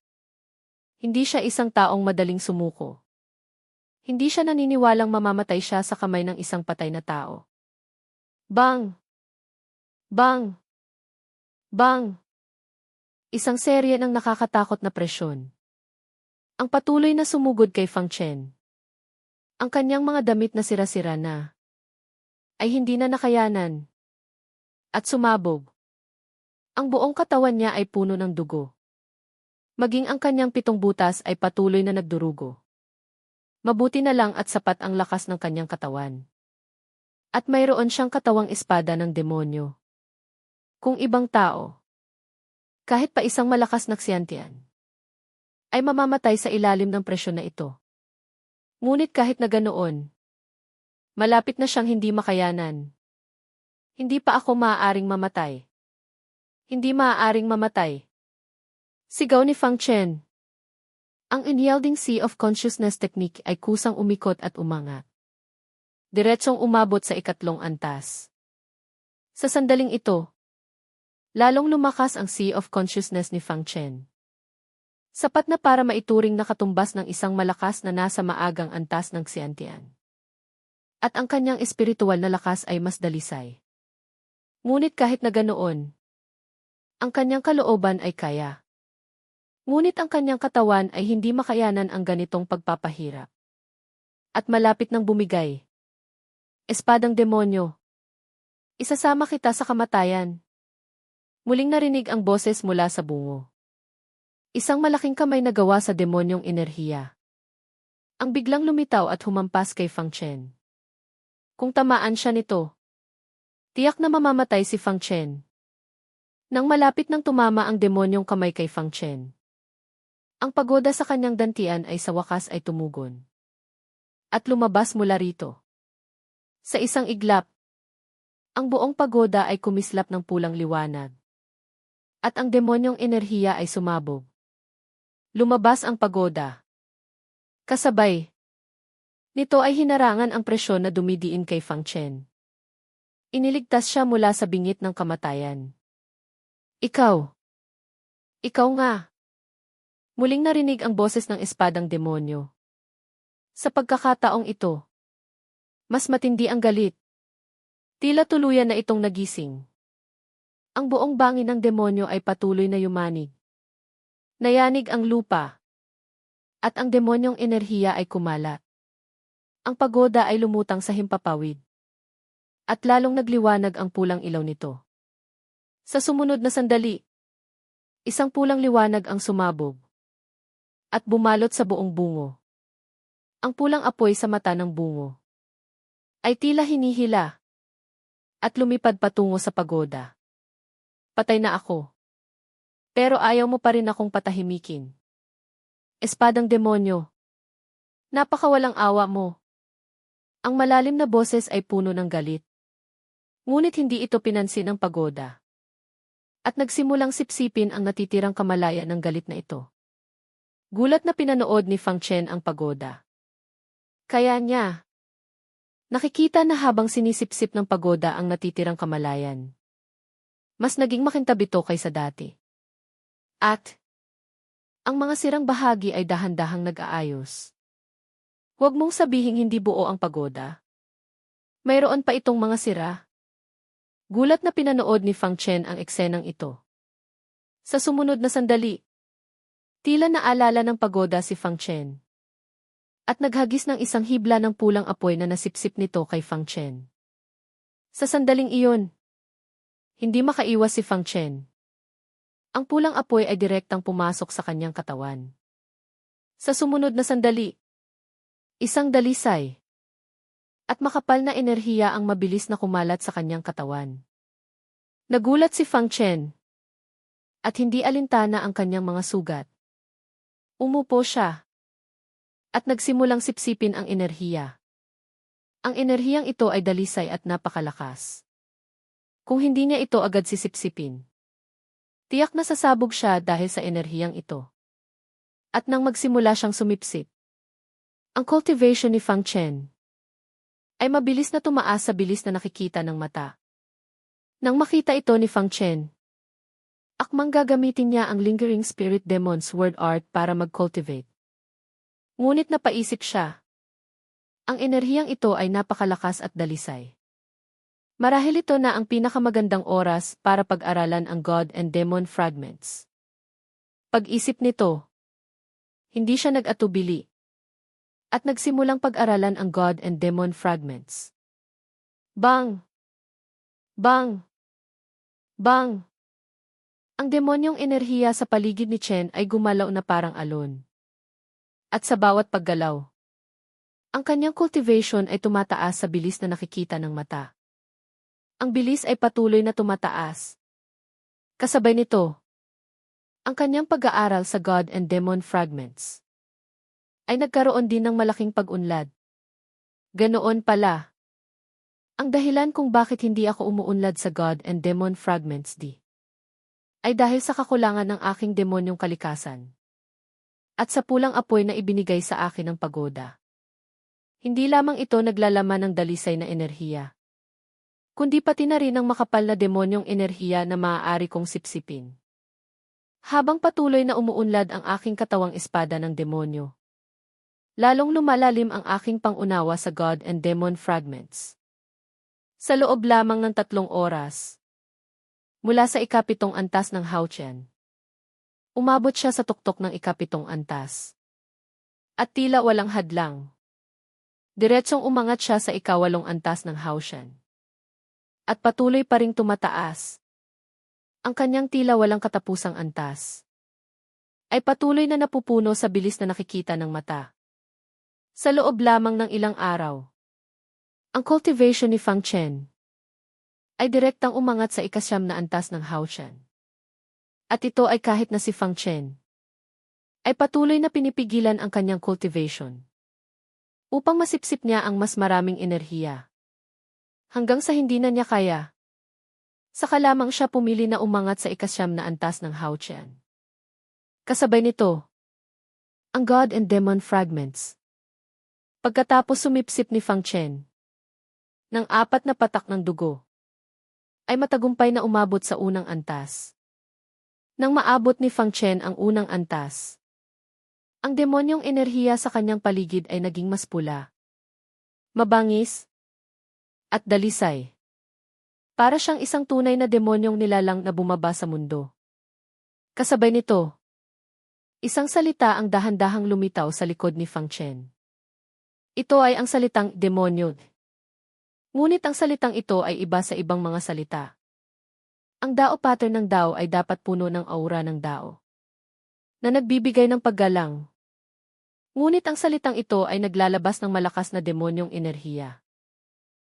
Hindi siya isang taong madaling sumuko. Hindi siya naniniwalang mamamatay siya sa kamay ng isang patay na tao. Bang! Bang! Bang! Isang serye ng nakakatakot na presyon. Ang patuloy na sumugod kay Fang Chen. Ang kanyang mga damit na sira-sira na ay hindi na nakayanan at sumabog. Ang buong katawan niya ay puno ng dugo. Maging ang kanyang 7 butas ay patuloy na nagdurugo. Mabuti na lang at sapat ang lakas ng kanyang katawan. At mayroon siyang katawang espada ng demonyo. Kung ibang tao, kahit pa isang malakas na ksiyantian, ay mamamatay sa ilalim ng presyon na ito. Ngunit kahit na ganoon, malapit na siyang hindi makayanan. Hindi pa ako maaaring mamatay. Hindi maaaring mamatay. Sigaw ni Fang Chen. Ang unyielding Sea of Consciousness technique ay kusang umikot at umangat. Diretsong umabot sa 3 antas. Sa sandaling ito, lalong lumakas ang Sea of Consciousness ni Fang Chen. Sapat na para maituring na katumbas ng isang malakas na nasa maagang antas ng ksiyantian. At ang kanyang espiritual na lakas ay mas dalisay. Ngunit kahit na ganoon, ang kanyang kalooban ay kaya. Ngunit ang kanyang katawan ay hindi makayanan ang ganitong pagpapahirap. At malapit nang bumigay. Espadang demonyo. Isasama kita sa kamatayan. Muling narinig ang boses mula sa bungo. Isang malaking kamay na gawa sa demonyong enerhiya. Ang biglang lumitaw at humampas kay Fang Chen. Kung tamaan siya nito, tiyak na mamamatay si Fang Chen. Nang malapit nang tumama ang demonyong kamay kay Fang Chen, ang pagoda sa kanyang dantian ay sa wakas ay tumugon. At lumabas mula rito. Sa isang iglap, ang buong pagoda ay kumislap ng pulang liwanag. At ang demonyong enerhiya ay sumabog. Lumabas ang pagoda. Kasabay nito ay hinarangan ang presyon na dumidiin kay Fang Chen. Iniligtas siya mula sa bingit ng kamatayan. Ikaw nga. Muling narinig ang boses ng espadang demonyo. Sa pagkakataong ito, mas matindi ang galit. Tila tuluyan na itong nagising. Ang buong bangin ng demonyo ay patuloy na yumanig. Nayanig ang lupa. At ang demonyong enerhiya ay kumalat. Ang pagoda ay lumutang sa himpapawid. At lalong nagliwanag ang pulang ilaw nito. Sa sumunod na sandali, isang pulang liwanag ang sumabog. At bumalot sa buong bungo. Ang pulang apoy sa mata ng bungo ay tila hinihila at lumipad patungo sa pagoda. Patay na ako. Pero ayaw mo pa rin akong patahimikin. Espadang demonyo. Napakawalang awa mo. Ang malalim na boses ay puno ng galit. Ngunit hindi ito pinansin ng pagoda. At nagsimulang sipsipin ang natitirang kamalayan ng galit na ito. Gulat na pinanood ni Fang Chen ang pagoda. Kaya niya nakikita na habang sinisipsip ng pagoda ang natitirang kamalayan, mas naging makintab ito kaysa dati. At ang mga sirang bahagi ay dahan-dahang nag-aayos. Huwag mong sabihing hindi buo ang pagoda. Mayroon pa itong mga sira. Gulat na pinanood ni Fang Chen ang eksenang ito. Sa sumunod na sandali, tila naalala ng pagoda si Fang Chen. At naghagis ng isang hibla ng pulang apoy na nasipsip nito kay Fang Chen. Sa sandaling iyon, hindi makaiwas si Fang Chen. Ang pulang apoy ay direktang pumasok sa kanyang katawan. Sa sumunod na sandali, isang dalisay at makapal na enerhiya ang mabilis na kumalat sa kanyang katawan. Nagulat si Fang Chen at hindi alintana ang kanyang mga sugat. Umupo siya at nagsimulang sipsipin ang enerhiya. Ang enerhiyang ito ay dalisay at napakalakas. Kung hindi niya ito agad sisipsipin, tiyak na sasabog siya dahil sa enerhiyang ito. At nang magsimula siyang sumipsip, ang cultivation ni Fang Chen ay mabilis na tumaas sa bilis na nakikita ng mata. Nang makita ito ni Fang Chen, akmang gagamitin niya ang Lingering Spirit Demon's Word Art para mag-cultivate. Ngunit napaisip siya. Ang enerhiyang ito ay napakalakas at dalisay. Marahil ito na ang pinakamagandang oras para pag-aralan ang God and Demon Fragments. Pag-isip nito, hindi siya nag-atubili at nagsimulang pag-aralan ang God and Demon Fragments. Bang! Bang! Bang! Ang demonyong enerhiya sa paligid ni Chen ay gumalaw na parang alon. At sa bawat paggalaw, ang kanyang cultivation ay tumataas sa bilis na nakikita ng mata. Ang bilis ay patuloy na tumataas. Kasabay nito, ang kanyang pag-aaral sa God and Demon Fragments ay nagkaroon din ng malaking pag-unlad. Ganoon pala. Ang dahilan kung bakit hindi ako umuunlad sa God and Demon Fragments ay dahil sa kakulangan ng aking demonyong kalikasan. At sa pulang apoy na ibinigay sa akin ng pagoda. Hindi lamang ito naglalaman ng dalisay na enerhiya, kundi pati na rin ang makapal na demonyong enerhiya na maaari kong sipsipin. Habang patuloy na umuunlad ang aking katawang espada ng demonyo, lalong lumalalim ang aking pangunawa sa God and Demon Fragments. Sa loob lamang ng 3 oras, mula sa ikapitong antas ng Haotian, umabot siya sa tuktok ng ikapitong antas. At tila walang hadlang, diretsong umangat siya sa ikawalong antas ng Haotian. At patuloy pa ring tumataas. Ang kanyang tila walang katapusang antas ay patuloy na napupuno sa bilis na nakikita ng mata. Sa loob lamang ng ilang araw, ang cultivation ni Fang Chen ay direktang umangat sa ikasyam na antas ng Haotian. At ito ay kahit na si Fang Chen ay patuloy na pinipigilan ang kanyang cultivation upang masipsip niya ang mas maraming enerhiya. Hanggang sa hindi na niya kaya, saka lamang siya pumili na umangat sa ikasyam na antas ng Haotian. Kasabay nito, ang God and Demon Fragments. Pagkatapos sumipsip ni Fang Chen ng 4 na patak ng dugo, ay matagumpay na umabot sa unang antas. Nang maabot ni Fang Chen ang unang antas, ang demonyong enerhiya sa kanyang paligid ay naging mas pula, mabangis, at dalisay. Para siyang isang tunay na demonyong nilalang na bumaba sa mundo. Kasabay nito, isang salita ang dahan-dahang lumitaw sa likod ni Fang Chen. Ito ay ang salitang demonyo. Ngunit ang salitang ito ay iba sa ibang mga salita. Ang Dao pattern ng Dao ay dapat puno ng aura ng Dao, na nagbibigay ng paggalang. Ngunit ang salitang ito ay naglalabas ng malakas na demonyong enerhiya.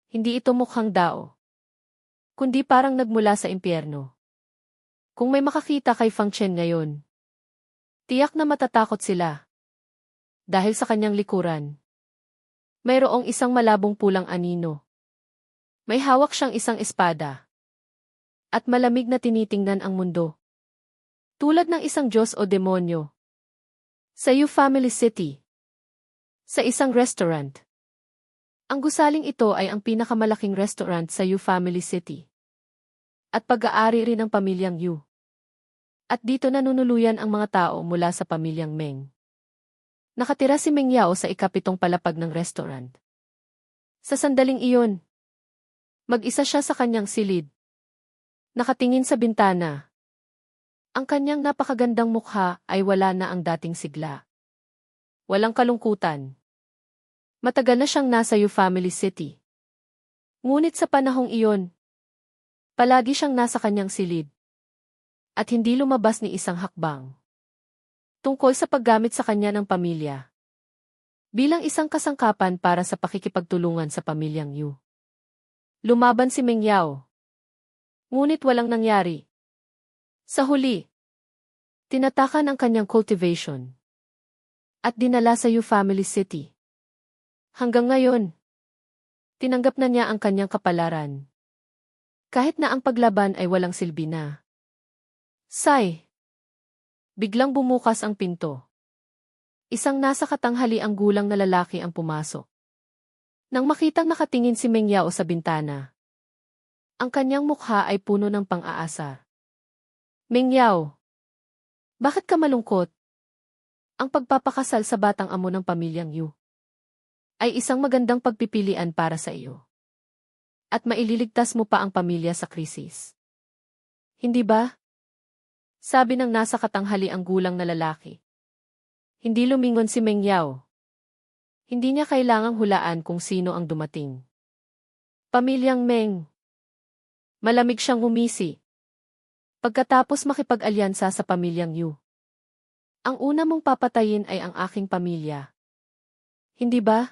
Hindi ito mukhang Dao, kundi parang nagmula sa impyerno. Kung may makakita kay Fang Chen ngayon, tiyak na matatakot sila. Dahil sa kanyang likuran, mayroong isang malabong pulang anino. May hawak siyang isang espada. At malamig na tinitingnan ang mundo. Tulad ng isang Diyos o demonyo. Sa Yu Family City. Sa isang restaurant. Ang gusaling ito ay ang pinakamalaking restaurant sa Yu Family City. At pag-aari rin ng pamilyang Yu. At dito nanunuluyan ang mga tao mula sa pamilyang Meng. Nakatira si Meng Yao sa ikapitong palapag ng restaurant. Sa sandaling iyon, mag-isa siya sa kanyang silid. Nakatingin sa bintana. Ang kanyang napakagandang mukha ay wala na ang dating sigla. Walang kalungkutan. Matagal na siyang nasa Yu Family City. Ngunit sa panahong iyon, palagi siyang nasa kanyang silid. At hindi lumabas ni isang hakbang. Tungkol sa paggamit sa kanya ng pamilya. Bilang isang kasangkapan para sa pakikipagtulungan sa pamilyang Yu. Lumaban si Meng Yao. Ngunit walang nangyari. Sa huli, tinatakan ang kanyang cultivation. At dinala sa Yu Family City. Hanggang ngayon, tinanggap na niya ang kanyang kapalaran. Kahit na ang paglaban ay walang silbi na. Say! Biglang bumukas ang pinto. Isang nasa katanghali ang gulang na lalaki ang pumasok. Nang makitang nakatingin si Meng Yao sa bintana, ang kanyang mukha ay puno ng pang-aasar. Meng Yao, bakit ka malungkot? Ang pagpapakasal sa batang amo ng pamilyang Yu ay isang magandang pagpipilian para sa iyo. At maililigtas mo pa ang pamilya sa krisis. Hindi ba? Sabi ng nasa katanghali ang gulang na lalaki. Hindi lumingon si Meng Yao. Hindi niya kailangang hulaan kung sino ang dumating. Pamilyang Meng. Malamig siyang umisi. Pagkatapos makipag-alyansa sa pamilyang Yu. Ang una mong papatayin ay ang aking pamilya. Hindi ba?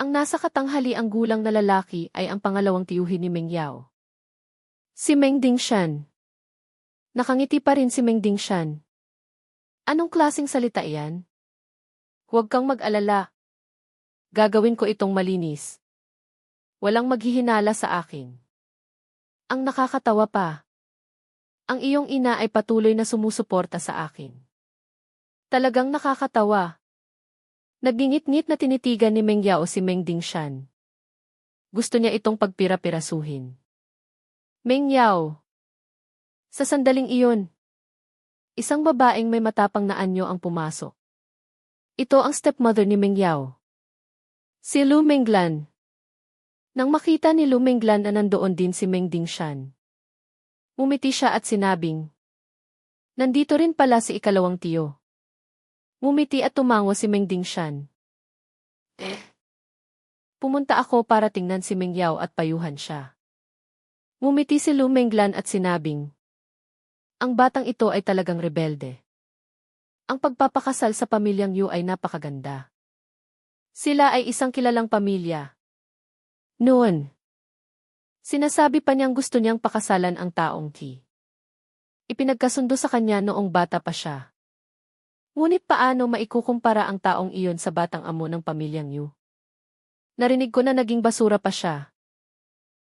Ang nasa katanghali ang gulang na lalaki ay ang pangalawang tiyuhin ni Meng Yao. Si Meng Dingshan. Nakangiti pa rin si Meng Dingshan. Anong klaseng salita iyan? Huwag kang mag-alala. Gagawin ko itong malinis. Walang maghihinala sa akin. Ang nakakatawa pa. Ang iyong ina ay patuloy na sumusuporta sa akin. Talagang nakakatawa. Nagingit-ngit na tinitigan ni Meng Yao si Meng Dingshan. Gusto niya itong pagpira-pirasuhin. Meng Yao. Sa sandaling iyon, isang babaeng may matapang na anyo ang pumasok. Ito ang stepmother ni Meng Yao. Si Lu Menglan. Nang makita ni Lu Menglan na nandoon din si Meng Dingshan, umiti siya at sinabing, nandito rin pala si ikalawang tiyo. Ngumiti at tumango si Meng Dingshan. Pumunta ako para tingnan si Meng Yao at payuhan siya. Ngumiti si Lu Menglan at sinabing, ang batang ito ay talagang rebelde. Ang pagpapakasal sa pamilyang Yu ay napakaganda. Sila ay isang kilalang pamilya. Noon, sinasabi pa niyang gusto niyang pakasalan ang taong Ti. Ipinagkasundo sa kanya noong bata pa siya. Ngunit paano maikukumpara ang taong iyon sa batang amo ng pamilyang Yu? Narinig ko na naging basura pa siya.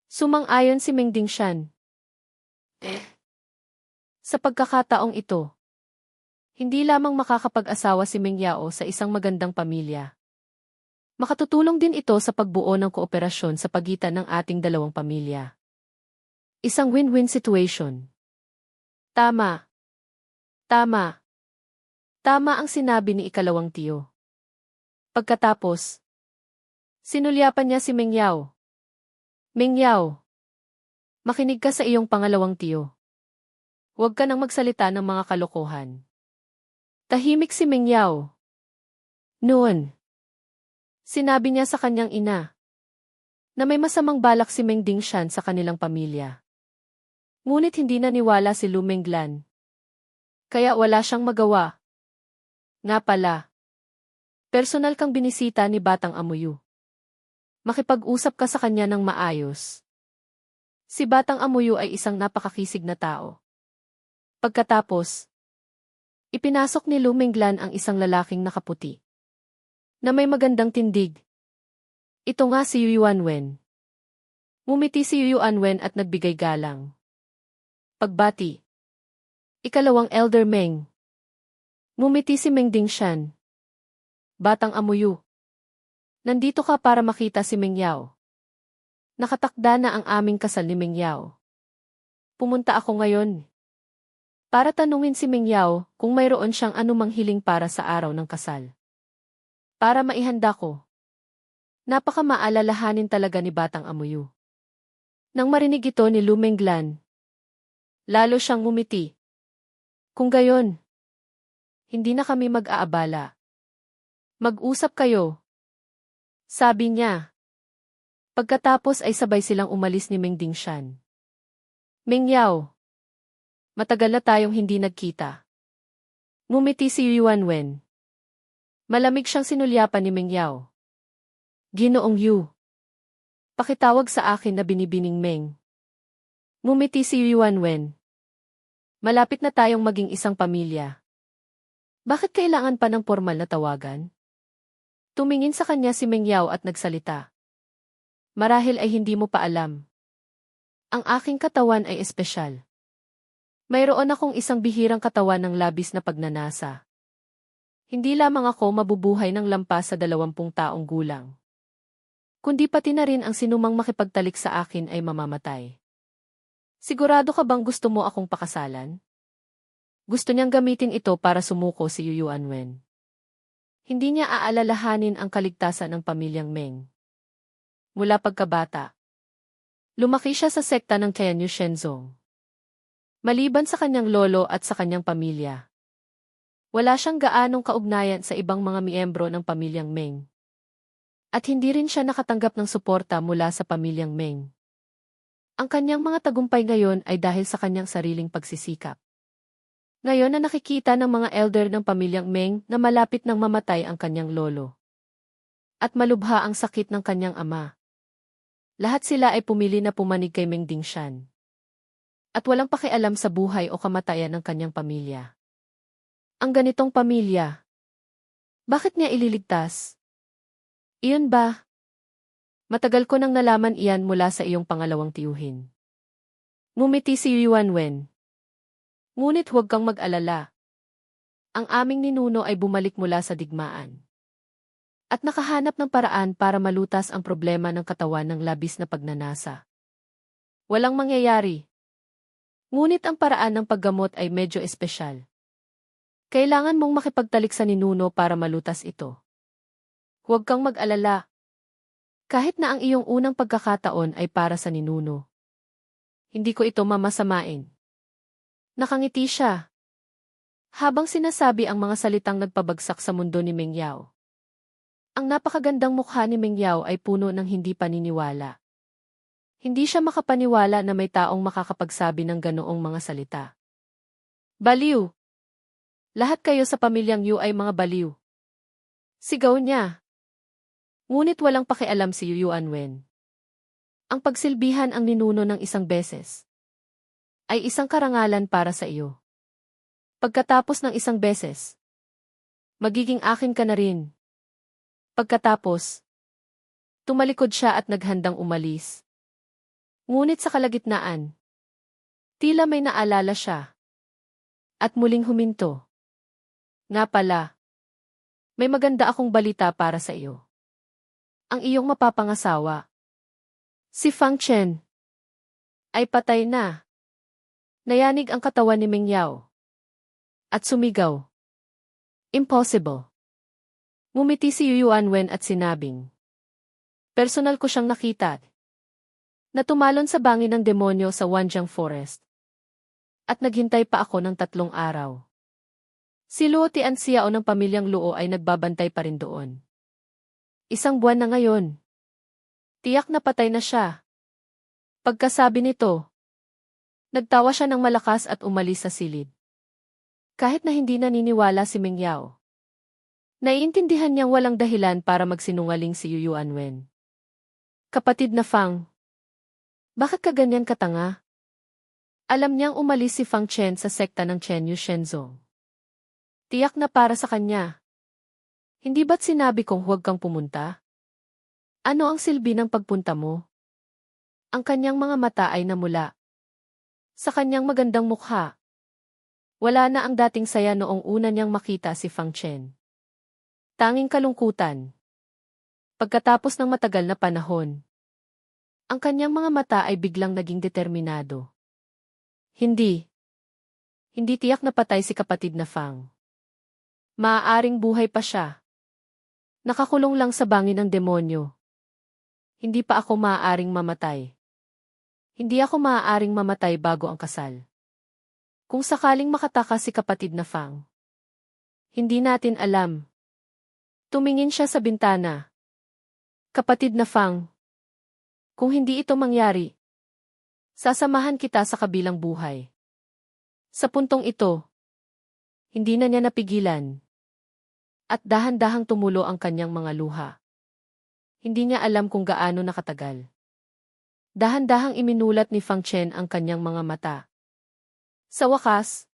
Sumang-ayon si Meng Dingshan. Sa pagkakataong ito, hindi lamang makakapag-asawa si Meng Yao sa isang magandang pamilya. Makatutulong din ito sa pagbuo ng kooperasyon sa pagitan ng ating dalawang pamilya. Isang win-win situation. Tama. Tama. Tama ang sinabi ni ikalawang tiyo. Pagkatapos, sinulyapan niya si Meng Yao. Meng Yao, makinig ka sa iyong pangalawang tiyo. Huwag ka nang magsalita ng mga kalokohan. Tahimik si Meng Yao. Noon, sinabi niya sa kanyang ina na may masamang balak si Meng Dingshan sa kanilang pamilya. Ngunit hindi naniwala si Lu Menglan. Kaya wala siyang magawa. Nga pala, personal kang binisita ni Batang Amuyu. Makipag-usap ka sa kanya ng maayos. Si Batang Amuyu ay isang napakakisig na tao. Pagkatapos, ipinasok ni Lu Menglan ang isang lalaking nakaputi na may magandang tindig. Ito nga si Yu Yuanwen. Ngumiti si Yu Yuanwen at nagbigay galang. Pagbati. Ikalawang Elder Meng. Ngumiti si Meng Dingshan. Batang Amuyu. Nandito ka para makita si Meng Yao. Nakatakda na ang aming kasal ni Meng Yao. Pumunta ako ngayon para tanungin si Meng Yao kung mayroon siyang anumang hiling para sa araw ng kasal. Para maihanda ko. Napaka-maalalahanin talaga ni Batang Amuyu. Nang marinig ito ni Lu Menglan, lalo siyang ngumiti. Kung gayon, hindi na kami mag-aabala. Mag-usap kayo. Sabi niya. Pagkatapos ay sabay silang umalis ni Meng Dingshan. Meng Yao. Matagal na tayong hindi nagkita. Ngumiti si Yu Yuanwen. Malamig siyang sinulyapan ni Meng Yao. Ginoong Yu. Pakitawag sa akin na binibining Meng. Ngumiti si Yu Yuanwen. Malapit na tayong maging isang pamilya. Bakit kailangan pa ng formal na tawagan? Tumingin sa kanya si Meng Yao at nagsalita. Marahil ay hindi mo pa alam. Ang aking katawan ay espesyal. Mayroon akong isang bihirang katawan ng labis na pagnanasa. Hindi lamang ako mabubuhay ng lampas sa 20 taong gulang. Kundi pati na rin ang sinumang makipagtalik sa akin ay mamamatay. Sigurado ka bang gusto mo akong pakasalan? Gusto niyang gamitin ito para sumuko si Yu Yuanwen. Hindi niya aalalahanin ang kaligtasan ng pamilyang Meng. Mula pagkabata, Lumaki siya sa sekta ng Tianyu Shenzong. Maliban sa kanyang lolo at sa kanyang pamilya, wala siyang gaanong kaugnayan sa ibang mga miyembro ng pamilyang Meng. At hindi rin siya nakatanggap ng suporta mula sa pamilyang Meng. Ang kanyang mga tagumpay ngayon ay dahil sa kanyang sariling pagsisikap. Ngayon na nakikita ng mga elder ng pamilyang Meng na malapit nang mamatay ang kanyang lolo. At malubha ang sakit ng kanyang ama. Lahat sila ay pumili na pumanig kay Meng Dingshan. At walang pakialam sa buhay o kamatayan ng kanyang pamilya. Ang ganitong pamilya, bakit niya ililigtas? Iyon ba? Matagal ko nang nalaman iyan mula sa iyong pangalawang tiyuhin. Ngumiti si Yuan Wen. Ngunit huwag kang mag-alala. Ang aming ninuno ay bumalik mula sa digmaan. At nakahanap ng paraan para malutas ang problema ng katawan ng labis na pagnanasa. Walang mangyayari. Ngunit ang paraan ng paggamot ay medyo espesyal. Kailangan mong makipagtalik sa ninuno para malutas ito. Huwag kang mag-alala. Kahit na ang iyong unang pagkakataon ay para sa ninuno. Hindi ko ito mamasamain. Nakangiti siya. Habang sinasabi ang mga salitang nagpabagsak sa mundo ni Meng Yao. Ang napakagandang mukha ni Meng Yao ay puno ng hindi paniniwala. Hindi siya makapaniwala na may taong makakapagsabi ng ganoong mga salita. Baliw! Lahat kayo sa pamilyang Yu ay mga baliw. Sigaw niya. Ngunit walang pakialam si Yuan Wen. Ang pagsilbihan ang ninuno ng isang beses ay isang karangalan para sa iyo. Pagkatapos ng isang beses, magiging akin ka na rin. Pagkatapos, tumalikod siya at naghandang umalis. Ngunit sa kalagitnaan, tila may naalala siya. At muling huminto. Nga pala, may maganda akong balita para sa iyo. Ang iyong mapapangasawa, si Fang Chen, ay patay na. Nayanig ang katawan ni Meng Yao. At sumigaw. Impossible. Ngumiti si Yuan Wen at sinabing. Personal ko siyang nakita. Na tumalon sa bangin ng demonyo sa Wanjiang Forest. At naghintay pa ako ng 3 araw. Si Luo Tianxiao ng pamilyang Luo ay nagbabantay pa rin doon. 1 buwan na ngayon. Tiyak na patay na siya. Pagkasabi nito, nagtawa siya ng malakas at umalis sa silid. Kahit na hindi naniniwala si Meng Yao. Naiintindihan niyang walang dahilan para magsinungaling si Yuan Wen. Kapatid na Fang, bakit ka ganyan katanga? Alam niyang umalis si Fang Chen sa sekta ng Tianyu Shenzong. Tiyak na para sa kanya. Hindi ba't sinabi kong huwag kang pumunta? Ano ang silbi ng pagpunta mo? Ang kanyang mga mata ay namula. Sa kanyang magandang mukha. Wala na ang dating saya noong una niyang makita si Fang Chen. Tanging kalungkutan. Pagkatapos ng matagal na panahon, ang kanyang mga mata ay biglang naging determinado. Hindi. Hindi tiyak na patay si kapatid na Fang. Maaaring buhay pa siya. Nakakulong lang sa bangin ng demonyo. Hindi pa ako maaaring mamatay. Hindi ako maaaring mamatay bago ang kasal. Kung sakaling makatakas si kapatid na Fang. Hindi natin alam. Tumingin siya sa bintana. Kapatid na Fang. Kung hindi ito mangyari, sasamahan kita sa kabilang buhay. Sa puntong ito, hindi na niya napigilan. At dahan-dahang tumulo ang kanyang mga luha. Hindi niya alam kung gaano nakatagal. Dahan-dahang iminulat ni Fang Chen ang kanyang mga mata. Sa wakas,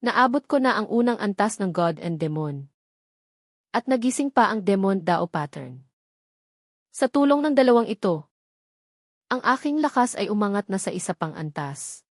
naabot ko na ang unang antas ng God and Demon. At nagising pa ang Demon Dao pattern. Sa tulong ng dalawang ito, ang aking lakas ay umangat na sa isa pang antas.